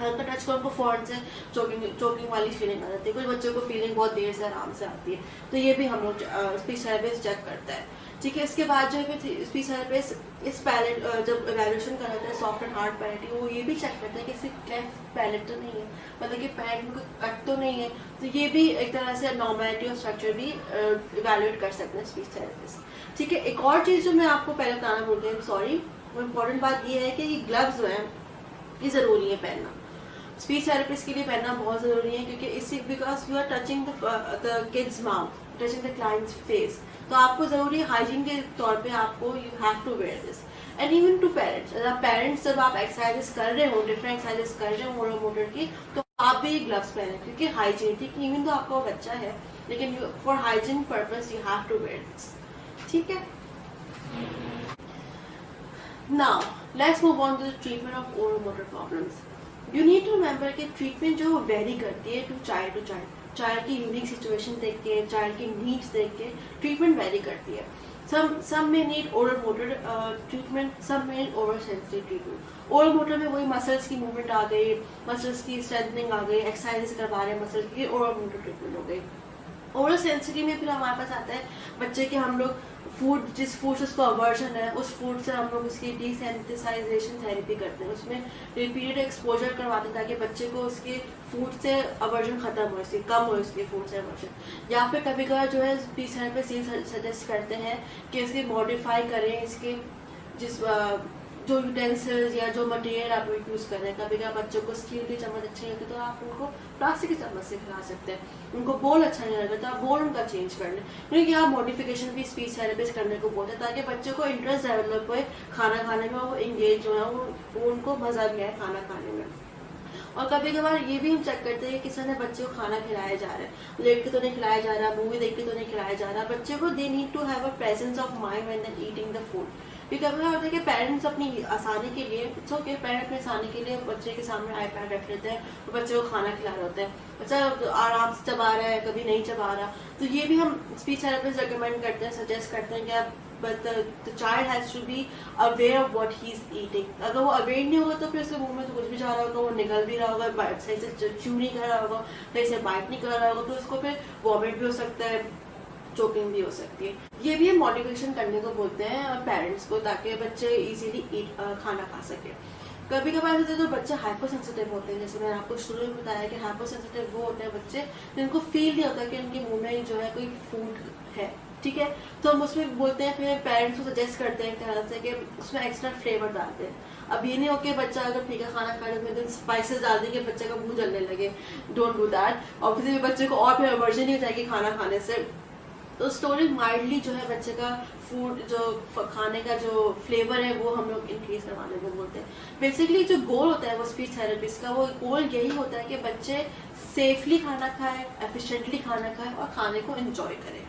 हल्का टच करो उनको फौरन से चोकिंग वाली फीलिंग आ जाती है। कुछ बच्चों को फीलिंग बहुत देर से आराम से आती है, तो ये भी हम लोग स्पीच थेरेपिस्ट चेक करता है। ठीक है, इसके बाद जो है फिर स्पीच थेरेपिस्ट इस पैलेट जब इवैल्यूएशन कराता है सॉफ्ट एंड हार्ड पैलेट, वो ये भी चेक करता है कि इसकी क्लेफ्ट पैलेट तो नहीं है, मतलब कि पैलेट में कोई कट तो नहीं है। तो ये भी एक तरह से नॉर्मेलिटी और स्ट्रक्चर भी इवैल्यूएट कर सकते हैं स्पीच थेरेपिस्ट। ठीक है, एक और चीज़ जो मैं आपको पहले बताना भूल गई, सॉरी, वो इम्पोर्टेंट बात ये है कि ये ग्लव्स जो है ये ज़रूरी है पहनना, स्पीच थेरेपिस्ट के लिए पहनना बहुत ज़रूरी है, क्योंकि इससे because you are touching the kids mouth, touching the clients face, तो आपको ज़रूरी हाइजीन के तौर पे आपको you have to wear this. And even to parents जब आप एक्सरसाइजेस कर रहे हो, डिफरेंट एक्सरसाइजेस कर रहे हो मोटर मोटर की, तो आप भी ग्लव्स पहने, क्योंकि हाइजीन, ठीक, इवन तो आपका बच्चा है लेकिन for hygiene purpose you have to wear this. ठीक है, now let's move on to the treatment of oral motor problems. You need to remember कि ट्रीटमेंट जो वेरी करती है टू चाइल्ड, चाइल्ड की यूनिक सिचुएशन देख के, चाइल्ड की नीड्स देख के ट्रीटमेंट वेरी करती है। some may need oral motor treatment, some may need oral sensory treatment. Oral motor में वही मसल्स की मूवमेंट आ गई, मसल्स की स्ट्रेंथनिंग आ गई, एक्सरसाइज करवा रहे हैं मसल्स की, ओरल मोटर ट्रीटमेंट हो गई। ओरल सेंसरी में फिर हमारे पास आता है बच्चे के, हम लोग फूड, जिस फूड से उसको अवर्जन है उस फूड से हम लोग उसकी डिसेंसिटाइजेशन थेरेपी करते हैं, उसमें रिपीटेड एक्सपोजर करवाते हैं ताकि बच्चे को उसके फूड से अवर्जन खत्म हो, इसकी कम हो, इसके फूड से अवर्जन। या फिर कभी कभार जो है स्पीच थेरेपिस्ट ये सजेस्ट करते हैं कि इसके मॉडिफाई करें, इसके जिस जो यूटेंसिल्स या जो मटेरियल आप यूज़ कर रहे हैं, कभी कभी बच्चों को स्टील की चम्मच अच्छी लगती है तो आप उनको प्लास्टिक की चम्मच से खिला सकते हैं, उनको बोल अच्छा नहीं लगता तो आप बोल उनका चेंज कर लें, क्योंकि आप मॉडिफिकेशन भी स्पीच थेरेपिस्ट करने को बोलते हैं ताकि बच्चों को इंटरेस्ट डेवलप हो खाना खाने में, वो इंगेज जो है वो उनको मज़ा भी आए खाना खाने में। और कभी कभार ये भी हम चेक करते हैं कि किसी ने बच्चे को खाना खिलाया जा रहा है, लेट के तो नहीं खिलाया जा रहा, मूवी देख के तो नहीं खिलाया जा रहा, बच्चे को they need to have a presence of mind when they eating the food. क्योंकि कभी होता है कि पेरेंट्स अपनी आसानी के लिए, इट्स ओके, पेरेंट अपनी आसानी के लिए बच्चे के सामने आईपैड रख लेते हैं और बच्चे को खाना खिला रहे होते हैं, बच्चा आराम से चबा रहा है, कभी नहीं चबा रहा, तो ये भी हम स्पीच थेरेपिस्ट रिकमेंड करते हैं, सजेस्ट करते हैं कि आप but the child has to be aware of what he is eating. अगर वो अवेयर नहीं होगा तो फिर उसके मुंह में तो कुछ भी जा रहा होगा, वो निकल भी रहा होगा, सही से च्यू नहीं कर रहा होगा, सही से बाइट नहीं कर रहा होगा, तो उसको फिर वॉमिट भी हो सकता है, चोकिंग भी हो सकती है। ये भी हम मॉडिफिकेशन करने को बोलते हैं पेरेंट्स को, ताकि बच्चे इजीली खाना खा सके। कभी कभार होते हैं तो बच्चे हाइपर सेंसिटिव होते हैं, जैसे मैंने आपको शुरू में बताया कि हाइपर सेंसिटिव वो होते हैं बच्चे जिनको फील नहीं होता कि उनके मुंह में जो है कोई फूड है, ठीक है, तो हम उसमें बोलते हैं, फिर पेरेंट्स को सजेस्ट करते हैं एक तरह से कि उसमें एक्स्ट्रा फ्लेवर डालते हैं। अब ये नहीं हो कि बच्चा अगर फीका खाना खा रहे तो स्पाइसेस डाल देंगे, बच्चे का मुंह जलने लगे, डोंट डू दैट, और किसी भी बच्चे को और फिर एवर्जन नहीं हो जाएगी खाना खाने से। तो स्टोरी माइल्डली जो है बच्चे का फूड जो खाने का जो फ्लेवर है वो हम लोग इंक्रीज करवाने को बोलते हैं। बेसिकली जो गोल होता है वो स्पीच थेरेपिस्ट का, वो गोल यही होता है कि बच्चे सेफली खाना खाए, एफिशिएंटली खाना खाए और खाने को एंजॉय करें।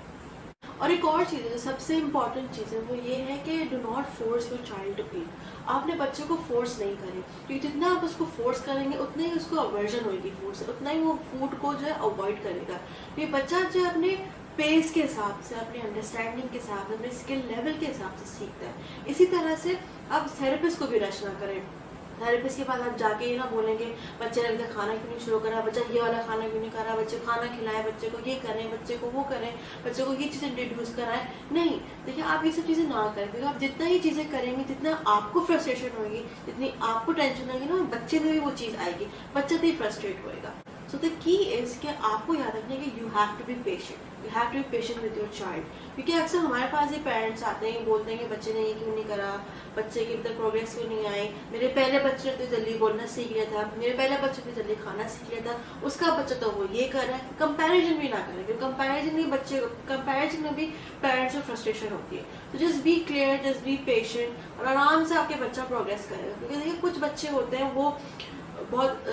और एक और चीज़ है जो सबसे इम्पॉर्टेंट चीज़ है वो ये है कि do not force your child to eat. आपने बच्चे को फोर्स नहीं करें, क्योंकि जितना आप उसको फोर्स करेंगे उतना ही उसको अवर्जन होगी फूड से, उतना ही वो फूड को जो है अवॉइड करेगा। ये बच्चा जो है अपने पेस के हिसाब से, अपनी अंडरस्टैंडिंग के हिसाब से, अपने स्किल लेवल के हिसाब से सीखता है। इसी तरह से आप थेरेपिस्ट को भी रश ना करें। थेरेपिस्ट के पास आप जाके ये ना बोलेंगे बच्चे ने अभी खाना क्यों नहीं शुरू करा, बच्चा ये वाला खाना क्यों नहीं खा रहा, बच्चे को खाना खिलाएं, बच्चे को ये करें, बच्चे को वो करें, बच्चे को ये चीज़ें इंट्रोड्यूस कराएं। नहीं, देखिए आप ये सब चीज़ें ना करें, क्योंकि आप जितना ये चीज़ें करेंगे, जितना आपको फ्रस्ट्रेशन होगी, जितनी आपको टेंशन होगी ना, बच्चे में भी वो चीज़ आएगी, बच्चा भी फ्रस्ट्रेट होएगा। सो द की इज कि आपको याद रखना कि you have to be patient, you have to be patient with your child. क्योंकि अक्सर हमारे पास ये पेरेंट्स आते हैं, बोलते हैं कि बच्चे ने ये क्यों नहीं करा, बच्चे की तक प्रोग्रेस क्यों नहीं आई, मेरे पहले बच्चे ने तो जल्दी बोलना सीख लिया था, मेरे पहले बच्चे ने जल्दी खाना सीख लिया था, उसका बच्चा तो वो ये कर रहा है। कंपैरिजन भी ना करें, क्योंकि कंपैरिजन में भी पेरेंट्स को फ्रस्ट्रेशन होती है। तो just be clear, just be patient और आराम से आपके बच्चा प्रोग्रेस करेगा। क्योंकि देखिए कुछ बच्चे होते हैं वो बहुत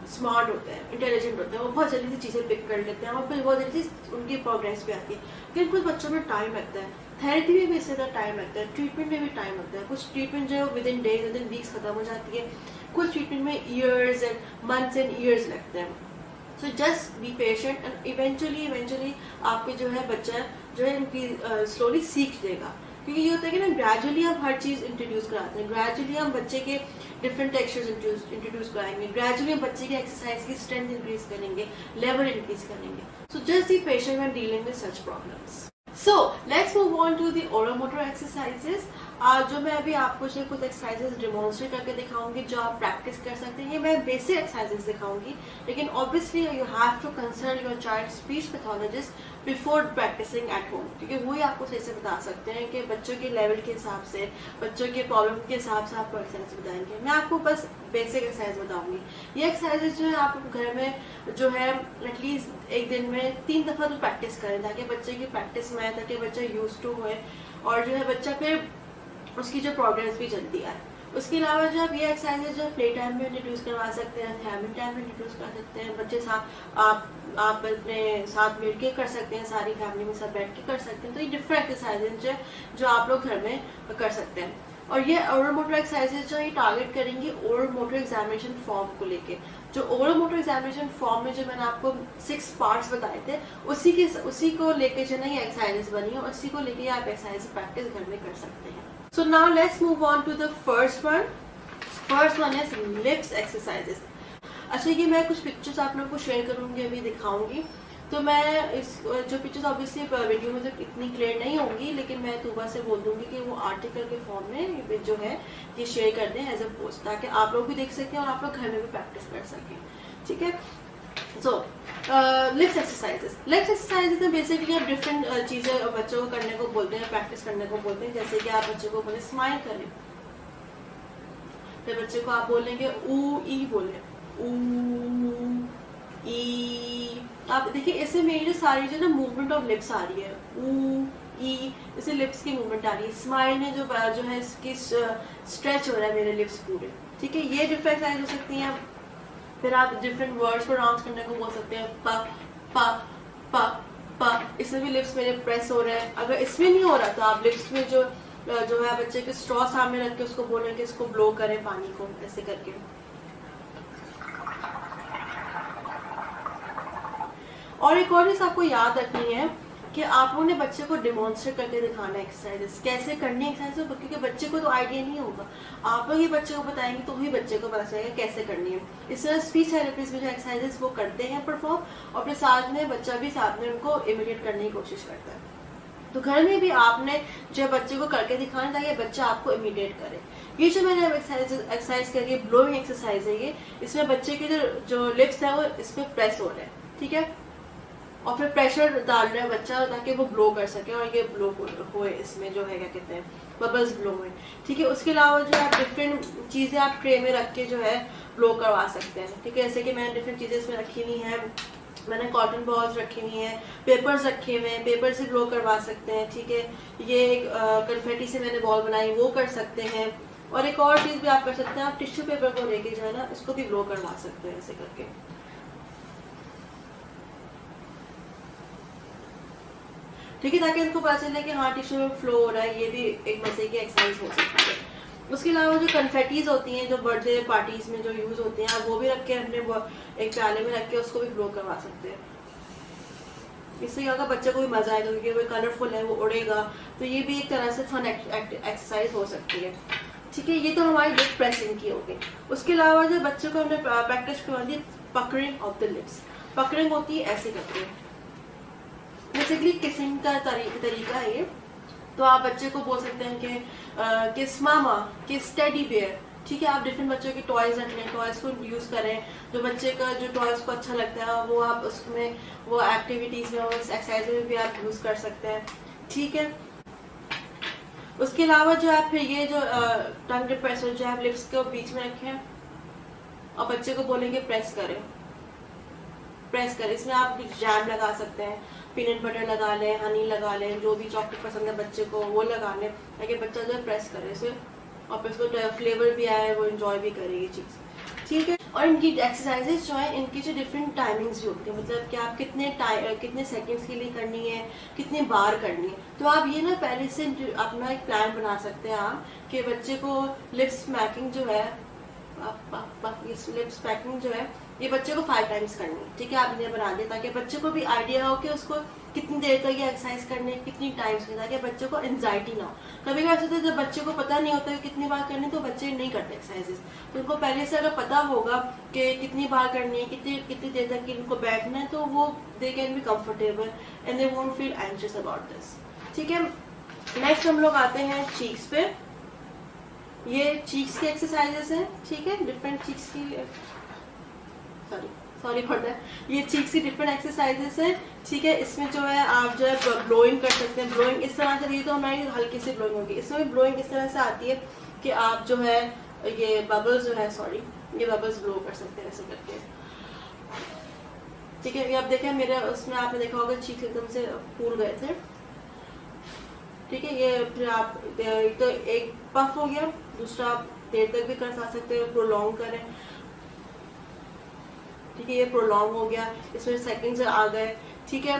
स्मार्ट होते हैं, इंटेलिजेंट होते हैं, वो बहुत जल्दी से चीज़ें पिक कर लेते हैं और फिर बहुत जल्दी से उनकी प्रोग्रेस भी आती है। लेकिन कुछ बच्चों में टाइम लगता है, थेरेपी में भी इससे ज़्यादा टाइम लगता है, ट्रीटमेंट में भी टाइम लगता है। कुछ ट्रीटमेंट जो है with in days, with in weeks खत्म हो जाती है, कुछ ट्रीटमेंट में years and months and years लगते हैं। So just be patient and eventually आपके जो है बच्चा जो है इनकी स्लोली सीख लेगा। क्योंकि ये होता है कि ना ग्रेजुअली हम हर चीज इंट्रोड्यूस कराते हैं, ग्रेजुअली हम बच्चे के डिफरेंट टेक्सचर्स इंट्रोड्यूस कराएंगे, ग्रेजुअली हम बच्चे की एक्सरसाइज की स्ट्रेंथ इंक्रीज करेंगे, लेवल इंक्रीज करेंगे. So just be patient when dealing with such problems. So let's move on to the oromotor exercises. जो मैं अभी आपको जो कुछ एक्सरसाइजेस डेमोन्स्ट्रेट करके दिखाऊंगी जो आप प्रैक्टिस कर सकते हैं. ये मैं बेसिक एक्सरसाइजेस दिखाऊंगी, लेकिन obviously you have to consult your child speech pathologist before practising at home, क्योंकि वही आपको सही से बता सकते हैं कि बच्चों के लेवल के हिसाब से, बच्चों के प्रॉब्लम के हिसाब से आपको एक्सरसाइज बताएंगे. मैं आपको बस बेसिक एक्सरसाइज बताऊंगी. ये एक्सरसाइजेज जो है आप घर में जो है एटलीस्ट एक दिन में 3 दफा तो प्रैक्टिस करें, ताकि बच्चे की प्रैक्टिस में आए, ताकि बच्चा यूज टू हो, और जो है बच्चा फिर उसकी जो प्रोग्रेस भी जल्दी आए. उसके अलावा जो आप ये एक्सरसाइजेज जो प्ले टाइम में इंट्रोड्यूस करवा सकते हैं, फैमिली टाइम में इंट्रोड्यूस कर सकते हैं, बच्चे साथ आप अपने साथ मिल के कर सकते हैं, सारी फैमिली में सब बैठ के कर सकते हैं. तो ये डिफरेंट एक्सरसाइजेज जो आप लोग घर में कर सकते हैं. और ये ओरल मोटर एक्सरसाइजेज जो ये टारगेट करेंगी ओरल मोटर एग्जामिनेशन फॉर्म को लेके. जो ओरल मोटर एग्जामिनेशन फॉर्म में जो मैंने आपको 6 पार्ट्स बताए थे, उसी को लेके जो ना ये एक्सरसाइजेज बनी है, उसी को लेके आप एक्सरसाइज प्रैक्टिस घर में कर सकते हैं. So now let's move on to the first one. First one is lips exercises. अच्छा, ये मैं कुछ पिक्चर्स आप लोगों को शेयर करूंगी, अभी दिखाऊंगी. तो मैं इस जो पिक्चर्स ऑब्वियसली वीडियो में तो इतनी क्लियर नहीं होंगी, लेकिन मैं तुबा से बोल दूंगी कि वो आर्टिकल के फॉर्म में जो है ये शेयर कर दें एज अ पोस्ट, ताकि आप लोग भी देख सकें और आप लोग घर में भी प्रैक्टिस कर सकें. ठीक है. सो लिप्स एक्सरसाइजेस. लिप्स एक्सरसाइजेस में बेसिकली आप डिफरेंट चीजें बच्चों को करने को बोलते हैं, प्रैक्टिस करने को बोलते हैं. जैसे कि आप बच्चों को बोले स्माइल करें, फिर बच्चे को आप बोलेंगे ऊ ई बोले, ऊ ई. आप देखिए इससे मेरी जो सारी जो ना मूवमेंट ऑफ लिप्स आ रही है, ऊ ई, इससे लिप्स की मूवमेंट आ रही है. स्माइल में जो है इसकी स्ट्रेच हो रहा है मेरे लिप्स पूरे. ठीक है. ये डिफरेंट एक्सरसाइज हो सकती हैं. फिर आप डिफरेंट वर्ड्स प्रोनाउंस करने को बोल सकते हैं, प प प प. इसमें भी लिप्स मेरे प्रेस हो रहे हैं. अगर इसमें नहीं हो रहा तो आप लिप्स में जो है बच्चे के स्ट्रॉ सामने रख के उसको बोलें कि इसको ब्लो करें पानी को, ऐसे करके. और एक और चीज आपको याद रखनी है कि आप लोगों ने बच्चे को डेमोन्स्ट्रेट करके दिखाना है एक्सरसाइजेस, कैसे करनी है एक्सरसाइज, क्योंकि बच्चे को तो आइडिया नहीं होगा. आप लोग ही बच्चे को बताएंगे तो ही बच्चे को पता चलेगा कैसे करनी है. इस तरह स्पीच थेरेपिस्ट में जो एक्सरसाइजेस वो करते हैं परफॉर्म, और फिर साथ में बच्चा भी साथ में उनको इमिटेट करने की कोशिश करता है. तो घर में भी आपने जो बच्चे को करके दिखाना ताकि बच्चा आपको इमिटेट करे. ये जो मैंने एक्सरसाइज करी है, ब्लोइंग एक्सरसाइज है ये. इसमें बच्चे के जो लिप्स है वो इसमें प्रेस हो रहे हैं. ठीक है. और फिर प्रेशर डाल रहा है बच्चा ताकि वो ब्लो कर सके, और ये ब्लो होए इसमें जो है क्या कहते हैं बबल्स ब्लो हुए. ठीक है. उसके अलावा जो आप डिफरेंट चीजें आप ट्रे में रख के जो है ब्लो करवा सकते हैं. ठीक है. जैसे कि मैंने डिफरेंट चीजें इसमें रखी हुई हैं. मैंने कॉटन बॉल्स रखी हुई हैं, पेपर्स रखे हुए हैं, पेपर से ब्लो करवा सकते हैं. ठीक है. ये कन्फेटी से मैंने बॉल बनाई, वो कर सकते हैं. और एक और चीज भी आप कर सकते हैं, आप टिश्यू पेपर को लेके जो है ना इसको भी ब्लो करवा सकते हैं ऐसे करके. ठीक है. ताकि उनको पता चले कि हाँ टिश्यू में फ्लो हो रहा है. ये भी एक मजे की एक्सरसाइज हो सकती है. उसके अलावा जो कन्फेटीज होती हैं जो बर्थडे पार्टीज में जो यूज होती हैं, आप वो भी रख के अपने एक प्याले में रख के उसको भी ब्लो करवा सकते हैं. इससे क्या होगा, बच्चे को भी मजा आएगा क्योंकि वो कलरफुल है, वो उड़ेगा. तो ये भी एक तरह से फन एक्सरसाइज हो सकती है. ठीक है. ये तो हमारी लिप प्रेसिंग की होगी. उसके अलावा जो बच्चे को हमने प्रैक्टिस करवा दी पकड़िंग ऑफ द लिप्स. पकड़िंग होती है ऐसे करते हैं, बेसिकली किसिंग का तरीका है ये. तो आप बच्चे को बोल सकते हैं कि किस मामा, किस टेडी बियर. ठीक है. आप डिफरेंट बच्चों के टॉयज रख लें, टॉयज को यूज करें. जो बच्चे का जो टॉयज को अच्छा लगता है वो आप उसमें वो एक्टिविटीज में, वो एक्सरसाइज में भी आप यूज कर सकते हैं. ठीक है. उसके अलावा जो आप फिर ये जो टंग डिप्रेसर जो आप लिप्स के बीच में रखें और बच्चे को बोलेंगे प्रेस करें, प्रेस करें. इसमें आप जैम लगा सकते हैं, पीनट बटर लगा लें, हनी लगा लें, जो भी चॉकलेट पसंद है बच्चे को वो लगा लें, ताकि बच्चा जो है प्रेस करे इसे और फिर उसको फ्लेवर भी आए, वो एंजॉय भी करे ये चीज़. ठीक है. और इनकी एक्सरसाइजेज जो है इनकी जो डिफरेंट टाइमिंग्स भी होती है, मतलब कि आप कितने सेकंड्स के लिए करनी है, कितने बार करनी है. तो आप ये ना पहले से अपना एक प्लान बना सकते हैं आप कि बच्चे को लिप्स स्मैकिंग जो है, लिप्स स्मैकिंग जो है ये बच्चे को 5 टाइम्स करनी है, ठीक है। आपने बना दिया ताकि बच्चे को भी आइडिया हो कि उसको कितनी देर तक ये एक्सरसाइज करनी है, कितनी टाइम्स में, ताकि बच्चे को एंजाइटी ना हो। कभी कभी ऐसा होता है जब बच्चे को पता नहीं होता है कितनी बार करनी, तो बच्चे नहीं करते एक्सरसाइजेस। तो उनको पहले से अगर पता होगा कि कितनी बार करनी है, कितनी देर तक इनको बैठना है, तो वो they can be comfortable and they won't feel anxious about this, ठीक है। नेक्स्ट हम लोग आते हैं चीक्स पे। ये चीक्स की एक्सरसाइजेस हैं, ठीक है, डिफरेंट चीक्स की, सॉरी फॉर दैट, ये चीक्स की डिफरेंट एक्सरसाइजेस हैं, ठीक है। इसमें जो है आप जो है ब्लोइंग कर सकते हैं। ब्लोइंग इस तरह से, ये तो हमारी हल्की सी ब्लोइंग होगी। इसमें भी ब्लोइंग इस तरह से आती है कि आप जो है ये बबल्स जो है, सॉरी, ये बबल्स ब्लो कर सकते हैं ऐसे करके, ठीक है। ये आप देखें मेरे उसमें आपने देखा होगा चीक्स एकदम से फूल गए थे, ठीक है। ये फिर आप तो एक पफ हो गया, दूसरा आप देर तक भी कर सकते हैं, प्रोलॉन्ग करें, ठीक है। ये प्रोलॉन्ग हो गया, इसमें सेकंड्स आ गए, ठीक है।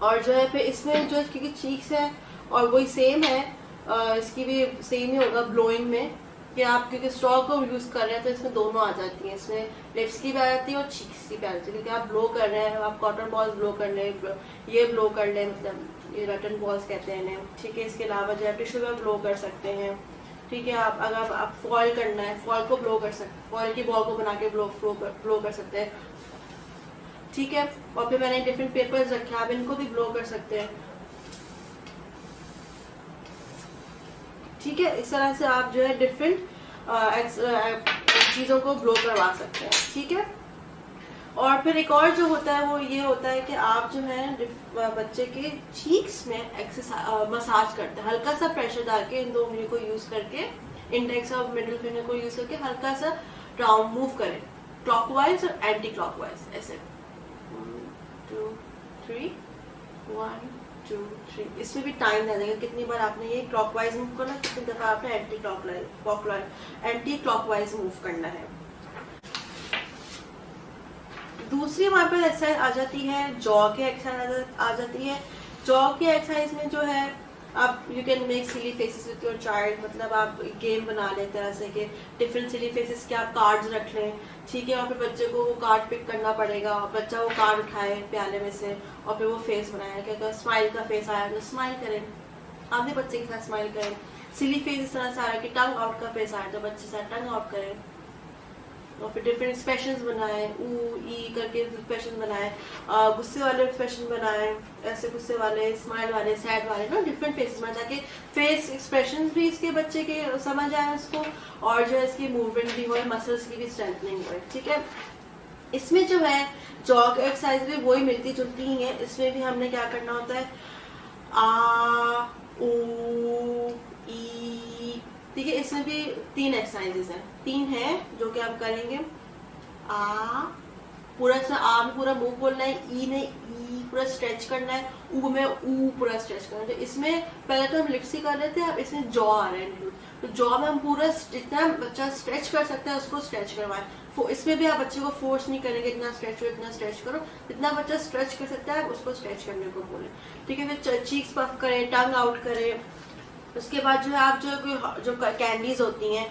और जो है फिर इसमें जो क्योंकि चीक्स है और वही सेम है, इसकी भी सेम ही होगा ब्लोइंग में, कि आप क्योंकि स्ट्रॉ को यूज कर रहे हैं तो इसमें दोनों आ जाती हैं, इसमें लिप्स की भी आ जाती है और चीक्स की भी आ जाती है, क्योंकि आप ब्लो कर रहे हैं, आप कॉटन बॉल्स ब्लो कर रहे हैं, ये ब्लो कर लें, मतलब ये रटन बॉल्स कहते हैं इन्हें, ठीक है। इसके अलावा जो है टिश्यू में ब्लो कर सकते हैं, ठीक है। आप अगर आप फॉयल करना है, फॉयल को ब्लो कर सकते, फॉयल की बॉल को बना के ब्लो कर सकते हैं, ठीक है। और फिर मैंने डिफरेंट पेपर्स रखे, आप इनको भी ब्लो कर सकते हैं, ठीक है। इस तरह से आप जो है डिफरेंट चीज़ों को ब्लो करवा सकते हैं, ठीक है। और फिर एक और जो होता है वो ये होता है कि आप जो है बच्चे के चीक्स में एक्सरसाइज मसाज करते हैं, हल्का सा प्रेशर डाल के इन दो उंगलियों को यूज करके, इंडेक्स और मिडिल फिंगर को यूज करके हल्का सा राउंड मूव करें, क्लॉकवाइज और एंटी क्लॉकवाइज, ऐसे 1 2 3 1 2 3। इसमें भी टाइम लगेगा कितनी बार आपने ये क्लॉकवाइज मूव करना, कितनी दफा आपने एंटी क्लॉकवाइज मूव करना है। दूसरी हमारे पास एक्सरसाइज आ जाती है जॉ के एक्सरसाइज आ जाती है। जॉ के एक्सरसाइज में जो है आप you can make silly faces with your child, मतलब आप गेम बना लेते हैं ऐसे कि डिफरेंट सिली फेसेस के आप कार्ड्स रख लें, ठीक है। और फिर बच्चे को वो कार्ड पिक करना पड़ेगा, और बच्चा वो कार्ड उठाए प्याले में से और फिर वो फेस बनाए, कि अगर स्माइल का फेस आया तो स्माइल करें, अपने बच्चे के साथ स्माइल करें। सिली फेस इस तरह से आ रहा है कि टंग आउट का फेस आया तो बच्चे के साथ टंग आउट करें, और फिर डिफरेंट एक्सप्रेशंस बनाए, ऊ ई करके एक्सप्रेशन बनाए, गुस्से वाले एक्सप्रेशन बनाए, ऐसे गुस्से वाले, स्माइल वाले, सैड वाले ना, डिफरेंट फेसेस बनाए ताकि फेस एक्सप्रेशन भी इसके बच्चे के समझ आए उसको, और जो है इसकी मूवमेंट भी हो, मसल्स की भी स्ट्रेंथनिंग हो, ठीक है। इसमें जो है जॉग एक्सरसाइज भी वही मिलती जुलती ही है। इसमें भी हमने क्या करना होता है, आ ऊ ई, ठीक है। इसमें भी 3 एक्सरसाइजेस हैं, 3 हैं जो कि आप करेंगे। आ पूरा आ में पूरा मुंह बोलना है, ई ने ई पूरा स्ट्रेच करना है, ऊ में ऊ पूरा स्ट्रेच करना है। तो इसमें पहले तो हम लिप्स ही कर लेते हैं, अब इसमें जॉ आ रहा है, तो जॉ में हम पूरा जितना बच्चा स्ट्रेच कर सकता है उसको स्ट्रेच करवाएं। इसमें भी आप बच्चे को फोर्स नहीं करेंगे इतना स्ट्रेच करो, जितना बच्चा स्ट्रेच कर सकता है उसको स्ट्रेच करने को बोले, ठीक है। फिर चीक्स पफ करें, टंग आउट करें। उसके बाद जो है आप जो कैंडीज होती हैं,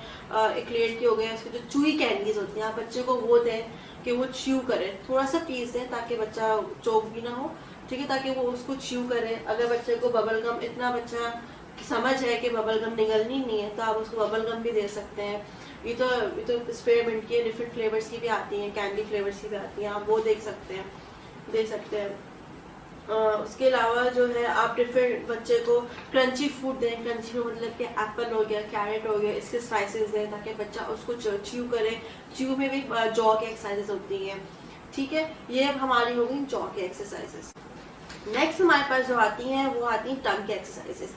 एक्लेट की हो गई, उसकी जो चूई कैंडीज होती हैं, आप बच्चे को वो दें कि वो च्यू करे, थोड़ा सा पीस दें ताकि बच्चा चोक भी ना हो, ठीक है, ताकि वो उसको च्यू करे। अगर बच्चे को बबल गम, इतना बच्चा समझ है कि बबल गम निगलनी नहीं है, तो आप उसको बबल गम भी दे सकते हैं। ये तो एक्सपेरिमेंट की है, डिफरेंट फ्लेवर्स की भी आती हैं, कैंडी फ्लेवर्स की भी आती हैं, आप वो दे सकते हैं। उसके अलावा जो है आप डिफरेंट बच्चे को क्रंची फूड दें, क्रंची फूड मतलब कि एप्पल हो गया, कैरेट हो गया, इसके स्लाइसेस दें ताकि बच्चा उसको च्यू करे। च्यू में भी जॉ के एक्सरसाइजेस होती हैं, ठीक है। ये अब हमारी हो गई जॉ के एक्सरसाइजेस। नेक्स्ट हमारे पास जो आती हैं वो आती हैं टंग के एक्सरसाइजेस।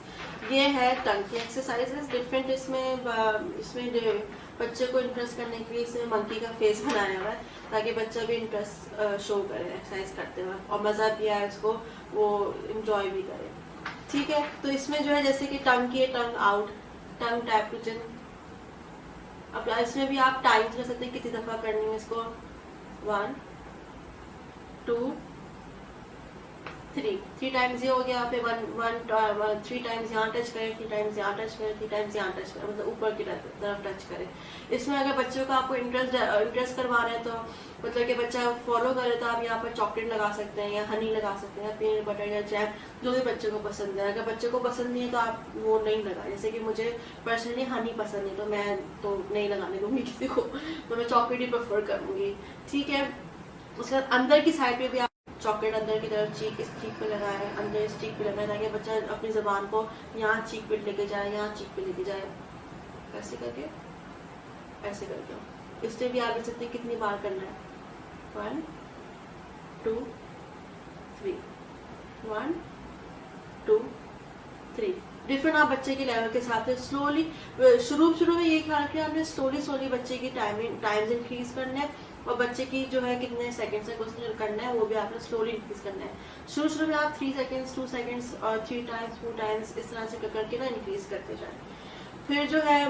ये है टंग की एक्सरसाइजेस डिफरेंट, इसमें बच्चे को इंटरेस्ट करने के लिए इसमें मंकी का फेस बनाया हुआ है ताकि बच्चा भी इंटरेस्ट शो करे एक्सरसाइज करते हुए, और मज़ा भी आए उसको, वो इंजॉय भी करे, ठीक है। तो इसमें जो है जैसे कि टंग की है, टंग आउट, टंग टैप टू चिन। अब इसमें भी आप टाइम कर सकते हैं कितनी दफ़ा करनी है इसको, 1 2 थ्री टाइम्स ये हो गया, फिर थ्री टाइम्स यहाँ टच करें, थ्री टाइम्स यहाँ टच करें, थ्री टाइम्स यहाँ टच करें, मतलब ऊपर की तरफ टच करें। इसमें अगर बच्चों को आपको इंटरेस्ट करवा रहे हैं तो मतलब कि बच्चा फॉलो करे तो आप यहाँ पर चॉकलेट लगा सकते हैं या हनी लगा सकते हैं या पीनट बटर या जैम, जो भी बच्चे को पसंद है। अगर बच्चे को पसंद नहीं है तो आप वो नहीं लगाए। जैसे कि मुझे पर्सनली हनी पसंद नहीं, तो मैं तो नहीं लगाने दूंगी किसी को, तो मैं चॉकलेट ही प्रेफर करूँगी। ठीक है, उसके बाद अंदर की साइड पे भी आप चॉकलेट अंदर की तरफ चीक पे लगाए, अंदर इस चीक पे लगाए, ताकि बच्चा अपनी जबान को यहाँ चीक पे लेके जाए, यहाँ चीक पे लेके जाए, ऐसे करके, ऐसे करके। इससे भी आप देख सकते हैं कितनी बार करना है, 1 2 3, 1 2 3। डिफरेंट आप बच्चे के लेवल के साथ स्लोली, शुरू में ये ख्याल रखिए आपने स्लोली बच्चे की टाइम्स इंक्रीज करना है, और बच्चे की जो है कितने सेकंड से क्वेश्चन करना है वो भी आपने स्लोली इंक्रीज करना है। शुरू में आप 3 सेकंड्स 2 सेकंड्स और 3 टाइम्स 4 टाइम्स इस तरह से करके ना इंक्रीज करते जाए। फिर जो है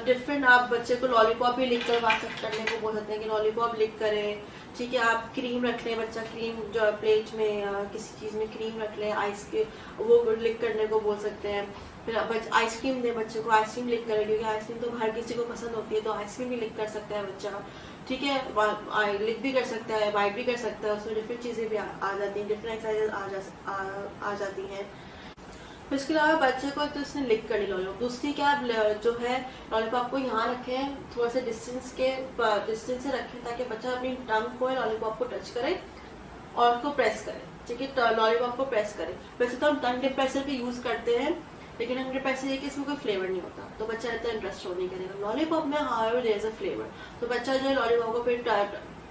डिफरेंट आप बच्चे को लॉलीपॉप भी लिख करवा करने को बोल सकते हैं कि लॉलीपॉप लिख करें। ठीक है, आप क्रीम रख लें, बच्चा क्रीम जो प्लेट में या किसी चीज़ में क्रीम रख लें, आइस के वो लिख करने को बोल सकते हैं। फिर आइसक्रीम दें बच्चे को, आइसक्रीम लिख करें, क्योंकि आइसक्रीम तो हर किसी को पसंद होती है, तो आइसक्रीम भी लिख कर सकता है बच्चा। ठीक है, लिख भी कर सकता है, बाइट भी कर सकता है, उसमें डिफरेंट चीज़ें भी आ जाती हैं, डिफरेंट एक्सरसाइजेज आ जाती हैं। फिर इसके अलावा बच्चे को तो उसने लिख कर ली लॉलीपॉप, दूसरी क्या आप जो है लॉलीपॉप को यहाँ रखें, थोड़ा सा डिस्टेंस से रखें, ताकि बच्चा अपनी टंग को लॉलीपॉप को टच करे और उसको प्रेस करे। ठीक है, लॉलीपॉप को प्रेस करे। वैसे तो हम टंग डिप्रेसर भी यूज करते हैं, लेकिन टंग डिप्रेसर ये कि इसमें कोई फ्लेवर नहीं होता, तो बच्चा इतना इंटरेस्ट शो नहीं करेगा। लॉलीपॉप में however there is a flavour, तो बच्चा जो है लॉलीपॉप को फिर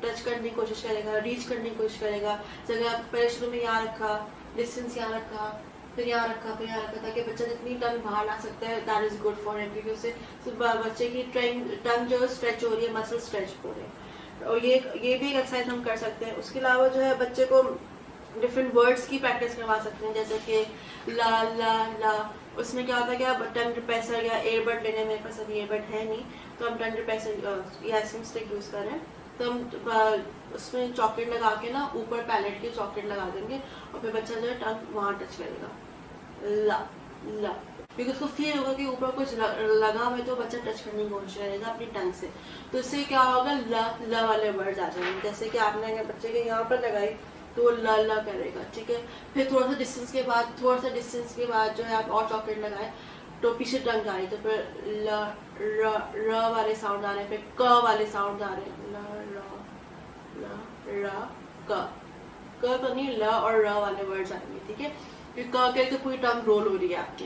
टच करने की कोशिश करेगा, रीच करने की कोशिश करेगा। जगह पहले शुरू में यहाँ रखा, डिस्टेंस यहाँ रखा, फिर यहाँ रखा, फिर यहाँ रखा, ताकि बच्चा जितनी टंग बाहर ला सकता है that is good for him, क्योंकि उससे बच्चे की टंग जो स्ट्रेच हो रही है, मसल स्ट्रेच हो रहे हैं। और ये भी एक एक्सरसाइज हम कर सकते हैं। उसके अलावा जो है बच्चे को डिफरेंट वर्ड्स की प्रैक्टिस करवा सकते हैं, जैसे कि ला ला ला। उसमें क्या होता है कि आप टंग डिप्रेसर या एयरबड लेने, मेरे पास अभी एयरबड है नहीं, तो हम टंग डिप्रेसर या सिम स्टिक यूज़ कर रहे हैं, तो हम उसमें चॉकलेट लगा के ना ऊपर पैलेट की चॉकलेट लगा देंगे, और फिर बच्चा जो है टंग वहाँ टच करेगा, ला ला, क्योंकि उसको फील होगा कि ऊपर कुछ लगा हुआ है, तो बच्चा टच करने की कोशिश करेगा अपनी टंग से, तो इससे क्या होगा, ला वाले वर्ड्स आ जाएंगे। जैसे कि आपने अगर बच्चे के यहाँ पर लगाई तो वो ला करेगा। ठीक है, फिर थोड़ा सा डिस्टेंस के बाद जो है आप और चॉकलेट लगाए, तो पीछे टंग आ रही, तो फिर र वाले साउंड आ रहे हैं, फिर क वाले साउंड आ रहे हैं, ल क तो नहीं, ल और र वाले वर्ड्स आएंगे। ठीक है, फिर क के तो पूरी टंग रोल हो रही है आपके।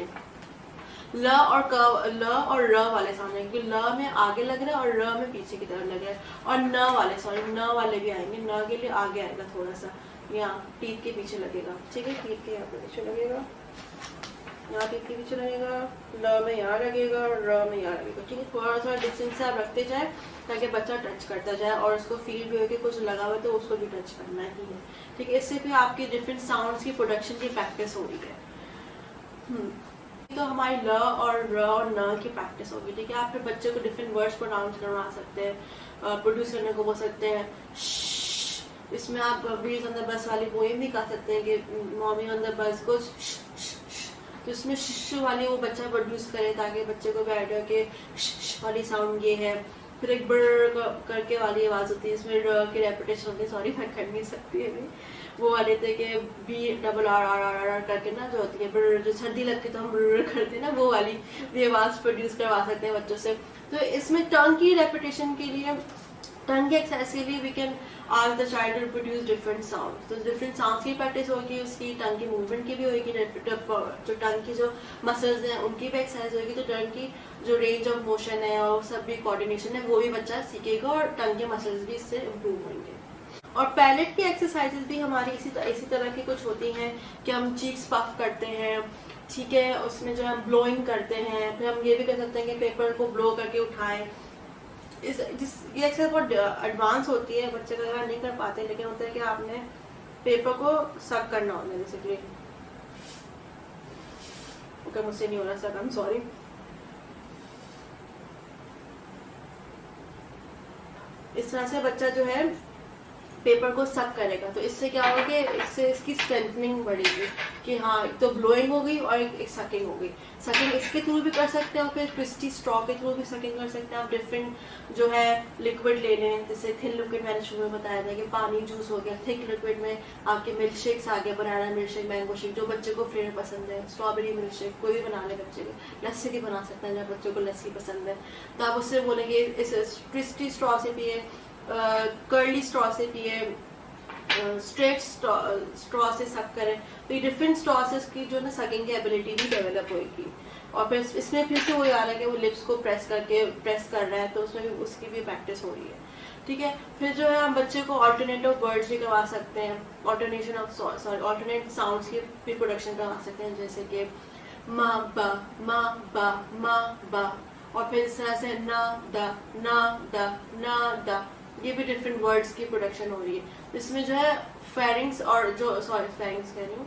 ल और र वाले साउंड आएंगे, क्योंकि ल में आगे लग रहा है और र में पीछे की तरफ लग रहा है। और न वाले भी आएंगे, न के लिए आगे आएगा थोड़ा सा, यहाँ टीथ के पीछे लगेगा। ठीक है, टीथ के यहाँ पे पीछे लगेगा, यहाँ टीथ के पीछे लगेगा, ल में यहाँ लगेगा, र में यहाँ लगेगा। ठीक है, थोड़ा सा डिस्टेंस से आप रखते जाए, ताकि बच्चा टच करता जाए और उसको फील भी हो कि कुछ लगा हुआ है, तो उसको भी टच करना ही है। ठीक है, इससे भी आपकी डिफरेंट साउंड्स की प्रोडक्शन की प्रैक्टिस हो रही है। तो हमारी ल और र और न की प्रैक्टिस होगी। ठीक है, आप फिर बच्चे को डिफरेंट वर्ड्स प्रोनाउंस करवा सकते हैं, प्रोड्यूस करने को बोल सकते हैं। इसमें आप व्हील्स ऑन द बस वाली पोएम भी गा सकते हैं कि मॉमी ऑन द बस को, तो इसमें श वाली वो बच्चा प्रोड्यूस करे, ताकि बच्चे को भी आइडिया कि वाली साउंड ये है। फिर एक ब्र करके वाली आवाज होती है, इसमें र की रेपिटेशन होती है, सॉरी मैं कर नहीं सकती है, वो वाले थे कि B double R R R R करके ना जो होती है ब्र, जो सर्दी लगती है तो हम ब्र करते हैं ना, वो वाली भी आवाज प्रोड्यूस करवा सकते हैं बच्चों से। तो इसमें टंग की रेपिटेशन के लिए, टंग के एक्सरसाइज के लिए we can ask the child to produce different sound. तो डिफरेंट साउंड्स की प्रैक्टिस होगी, उसकी टंग की मूवमेंट की भी होगी, जो टंग की जो मसल्स हैं उनकी भी एक्सरसाइज होगी, तो टंग की जो रेंज ऑफ मोशन है और सब भी कोऑर्डिनेशन है वो भी बच्चा सीखेगा, और टंग के मसल्स भी इससे इम्प्रूव होंगे। और पैलेट की एक्सरसाइजेज भी हमारी इसी तरह की कुछ होती हैं कि हम चीक्स पफ करते हैं। ठीक है, उसमें जो हम ब्लोइंग करते हैं, फिर हम ये भी कर सकते हैं कि पेपर को ब्लो करके उठाएं। ये एक्सरसाइज बहुत एडवांस होती है, बच्चे अगर नहीं कर पाते, लेकिन होता है कि आपने पेपर को सक करना होता है बेसिकली। ओके, मुझसे नहीं हो रहा सक, आई एम सॉरी। इस तरह से बच्चा जो है पेपर को सक करेगा। तो इससे क्या होगा कि इससे इसकी स्ट्रेंथनिंग बढ़ेगी कि हाँ एक तो ब्लोइंग हो गई और एक सकिंग हो गई। सकिंग इसके थ्रू भी कर सकते हैं और फिर ट्विस्टी स्ट्रॉ के थ्रू भी सकिंग कर सकते हैं। आप डिफरेंट जो है लिक्विड ले लें, जैसे थिन लिक्विड मैंने शुरू में बताया था कि पानी जूस हो गया, थिक लिक्विड में आपके मिल्क शेक्स आ गए, banana milk shake, mango shake, जो बच्चे को फ्लेवर पसंद है, स्ट्रॉबेरी मिल्क शेक, कोई भी बना ले बच्चे को। लस्सी भी बना सकते हैं जब बच्चों को लस्सी पसंद है, तो आप उससे बोलेंगे इस ट्विस्टी स्ट्रॉ से पिए, कर्ली स्ट्रॉ से पिए, स्ट्रेट स्ट्रॉ से सक करें। तो ये डिफरेंट स्ट्रॉसेस की जो ना सकिंग की एबिलिटी भी डेवलप होगी। और फिर इसमें फिर से वही आ रहा है कि वो लिप्स को प्रेस कर रहा है, तो उसमें भी उसकी भी प्रैक्टिस हो रही है। ठीक है, फिर जो है हम बच्चे को ऑल्टरनेटिव वर्ड्स भी करवा सकते हैं, ऑल्टरनेट साउंड्स की भी प्रोडक्शन करवा सकते हैं, जैसे कि माँ बा, माँ बा, माँ बा, और फिर इस तरह से ना दा, ये भी डिफरेंट वर्ड्स की प्रोडक्शन हो रही है। इसमें जो है फेरिंग्स और जो फेरिंग्स कह रही हूँ,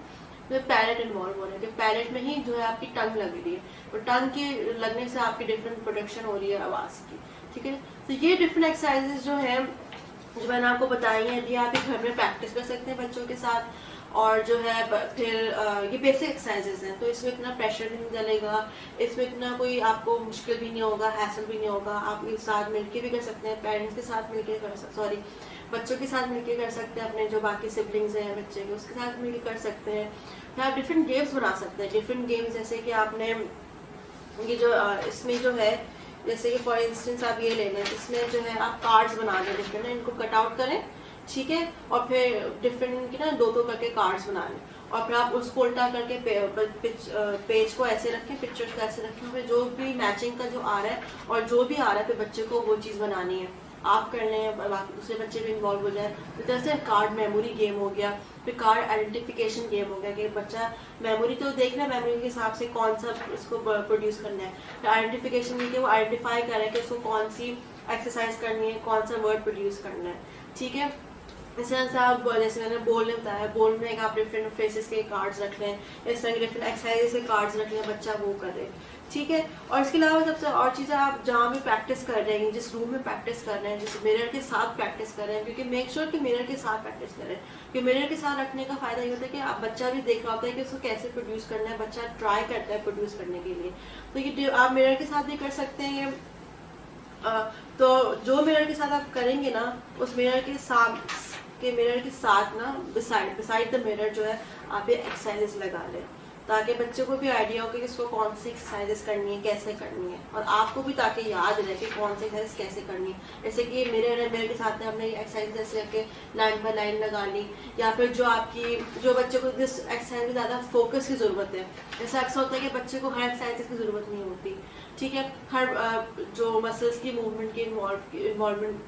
तो पैलेट इन्वॉल्व हो रहा है कि पैलेट में ही जो है आपकी टंग लग रही है, और टंग की लगने से आपकी डिफरेंट प्रोडक्शन हो रही है आवाज़ की। ठीक है, तो ये डिफरेंट एक्सरसाइजेज जो है जो मैंने आपको बताई हैं, ये आप घर में प्रैक्टिस कर सकते हैं बच्चों के साथ। और जो है फिर ये बेसिक एक्सरसाइजेज हैं, तो इसमें इतना प्रेशर भी नहीं डलेगा, इसमें इतना कोई आपको मुश्किल भी नहीं होगा, हैसल भी नहीं होगा। आप एक साथ मिलके भी कर सकते हैं, पेरेंट्स के साथ मिलके बच्चों के साथ मिलके कर सकते हैं, अपने जो बाकी सिबलिंग्स हैं बच्चे के उसके साथ मिलके कर सकते हैं। फिर आप डिफरेंट गेम्स बना सकते हैं, डिफरेंट गेम्स जैसे कि आपने ये जो इसमें जो है, जैसे कि फॉर इंस्टेंस आप ये ले लें, इसमें जो है आप कार्ड्स बना लें डिफरेंट, इनको कट आउट करें, ठीक है, और फिर डिफरेंट की ना दो करके कार्ड्स बना लें, और फिर आप उसको उल्टा करके पेज को ऐसे रखें, पिक्चर्स को ऐसे रखें, फिर जो भी मैचिंग का जो आ रहा है और जो भी आ रहा है फिर बच्चे को वो चीज़ बनानी है, आप कर लें, बाकी दूसरे बच्चे भी इन्वॉल्व हो जाए। तो जैसे कार्ड मेमोरी गेम हो गया, फिर कार्ड आइडेंटिफिकेशन गेम हो गया कि बच्चा मेमोरी तो देख रहा है, मेमोरी के हिसाब से कौन सा इसको प्रोड्यूस करना है। फिर आइडेंटिफिकेशन ये कि वो आइडेंटिफाई करें कि उसको कौन सी एक्सरसाइज करनी है, कौन सा वर्ड प्रोड्यूस करना है। ठीक है, इस तरह से आप जैसे मैंने बोल में बताया, बोल में आप डिफरेंट फेसेस के कार्ड्स रख लें, इस तरह के डिफरेंट एक्सरसाइजेस के कार्ड्स रख लें, बच्चा वो करे। ठीक है, और इसके अलावा सबसे और चीज़ें आप जहाँ भी प्रैक्टिस कर रहे हैं, जिस रूम में प्रैक्टिस कर रहे हैं, जिस मिरर के साथ प्रैक्टिस कर रहे हैं, क्योंकि मेक श्योर कि मिरर के साथ प्रैक्टिस करें, क्योंकि मिरर के साथ रखने का फायदा ये होता है कि आप बच्चा भी देख रहा होता है कि उसको कैसे प्रोड्यूस करना है, बच्चा ट्राई करता है प्रोड्यूस करने के लिए। तो ये आप मिरर के साथ भी कर सकते हैं। तो जो मिरर के साथ आप करेंगे ना, उस मिरर के साथ ना बिसाइड द मिरर जो है आप ये एक्सरसाइजेस लगा लें, ताकि बच्चों को भी आइडिया हो कि इसको कौन सी एक्सरसाइजेस करनी है, कैसे करनी है, और आपको भी ताकि याद रहे कि कौन सी एक्सरसाइज कैसे करनी है। जैसे कि मिरर के साथ में हमने एक्सरसाइज ऐसे करके लाइन बाय लाइन लगा ली, या फिर जो बच्चे को जिस एक्सरसाइज में ज़्यादा फोकस की ज़रूरत है, जैसा अक्सर होता है कि बच्चे को हर एक्सरसाइज की ज़रूरत नहीं होती। ठीक है, हर जो मसल्स की मूवमेंट की इन्वॉल्वमेंट,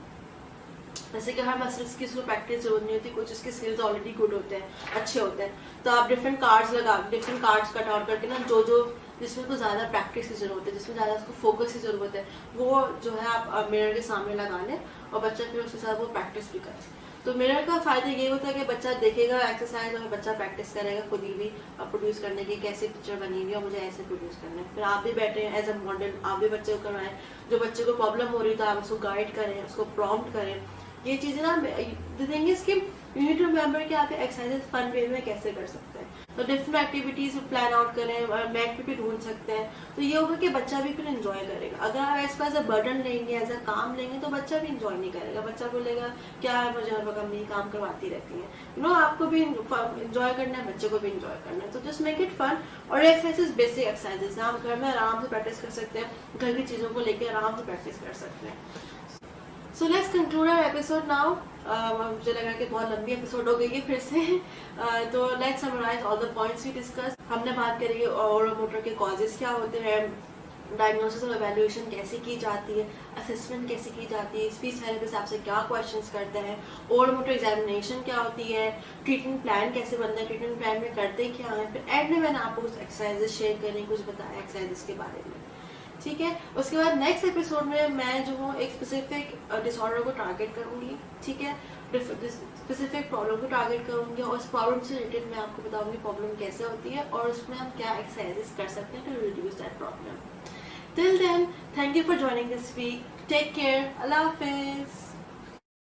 जैसे कि हर मसल्स की उसको प्रैक्टिस जरूरत नहीं होती, कुछ इसके स्किल्स ऑलरेडी गुड होते हैं, अच्छे होते हैं, तो आप डिफरेंट कार्ड्स कट आउट करके ना जो जिसमें तो ज़्यादा प्रैक्टिस की ज़रूरत है, जिसमें ज़्यादा उसको फोकस की ज़रूरत है, वो जो है आप मिरर के सामने लगा लें, और बच्चा फिर उसके साथ वो प्रैक्टिस भी करे। तो मिरर का फ़ायदा ये होता है कि बच्चा देखेगा एक्सरसाइज, और बच्चा प्रैक्टिस करेगा खुद ही भी प्रोड्यूस करने की, कैसे पिक्चर बनी हुई है, मुझे ऐसे प्रोड्यूस करना है। फिर आप भी बैठे हैं एज अ मॉडल, आप भी बच्चे को करवाएं, जो बच्चे को प्रॉब्लम हो रही है तो आप उसको गाइड करें, उसको प्रॉम्प्ट करें। ये चीज़ें ना द थिंग इज कि यू नीड टू रिमेंबर कि आप एक्सरसाइजेस फन वे में कैसे कर सकते हैं। तो डिफरेंट एक्टिविटीज प्लान आउट करें, और मैट पे भी ढूंढ सकते हैं, तो ये होगा कि बच्चा भी फिर एंजॉय करेगा। अगर आप एज एज अ बर्डन लेंगे, एज अ काम लेंगे, तो बच्चा भी एंजॉय नहीं करेगा। बच्चा बोलेगा क्या है, मुझे हर वक्त अम्मी काम करवाती रहती है। आपको भी एंजॉय करना है, बच्चे को भी एंजॉय करना है, तो जस्ट मेक इट फन। और एक्सरसाइजेस बेसिक एक्सरसाइजेस हैं, आप घर में आराम से प्रैक्टिस कर सकते हैं, घर की चीज़ों को लेकर आराम से प्रैक्टिस कर सकते हैं। So let's conclude our episode now. मुझे लगा कि बहुत लंबी एपिसोड हो गई है फिर से। तो let's summarise all the points we discuss. हमने बात करी ओरोमोटर के कॉजेज क्या होते हैं, डायग्नोसिस और एवेल्युएशन कैसे की जाती है, असेसमेंट कैसे की जाती है, स्पीच थेरेपिस्ट आपसे क्या क्वेश्चंस करते हैं, ओरोमोटर एग्जामिनेशन क्या होती है, ट्रीटमेंट प्लान कैसे बनता है, ट्रीटमेंट प्लान में करते क्या है, फिर एंड में मैंने आपको कुछ एक्सरसाइजेस शेयर करने, कुछ बताया एक्सरसाइजेस के बारे में। ठीक है, उसके बाद नेक्स्ट एपिसोड में मैं जो हूँ एक स्पेसिफिक डिसऑर्डर को टारगेट करूँगी। ठीक है, स्पेसिफिक प्रॉब्लम को टारगेट करूँगी, और उस प्रॉब्लम से रिलेटेड मैं आपको बताऊँगी प्रॉब्लम कैसे होती है, और उसमें हम क्या एक्सरसाइजेस कर सकते हैं to reduce that problem. Till then, thank you for joining this week, take care, अल्लाह हाफिज़।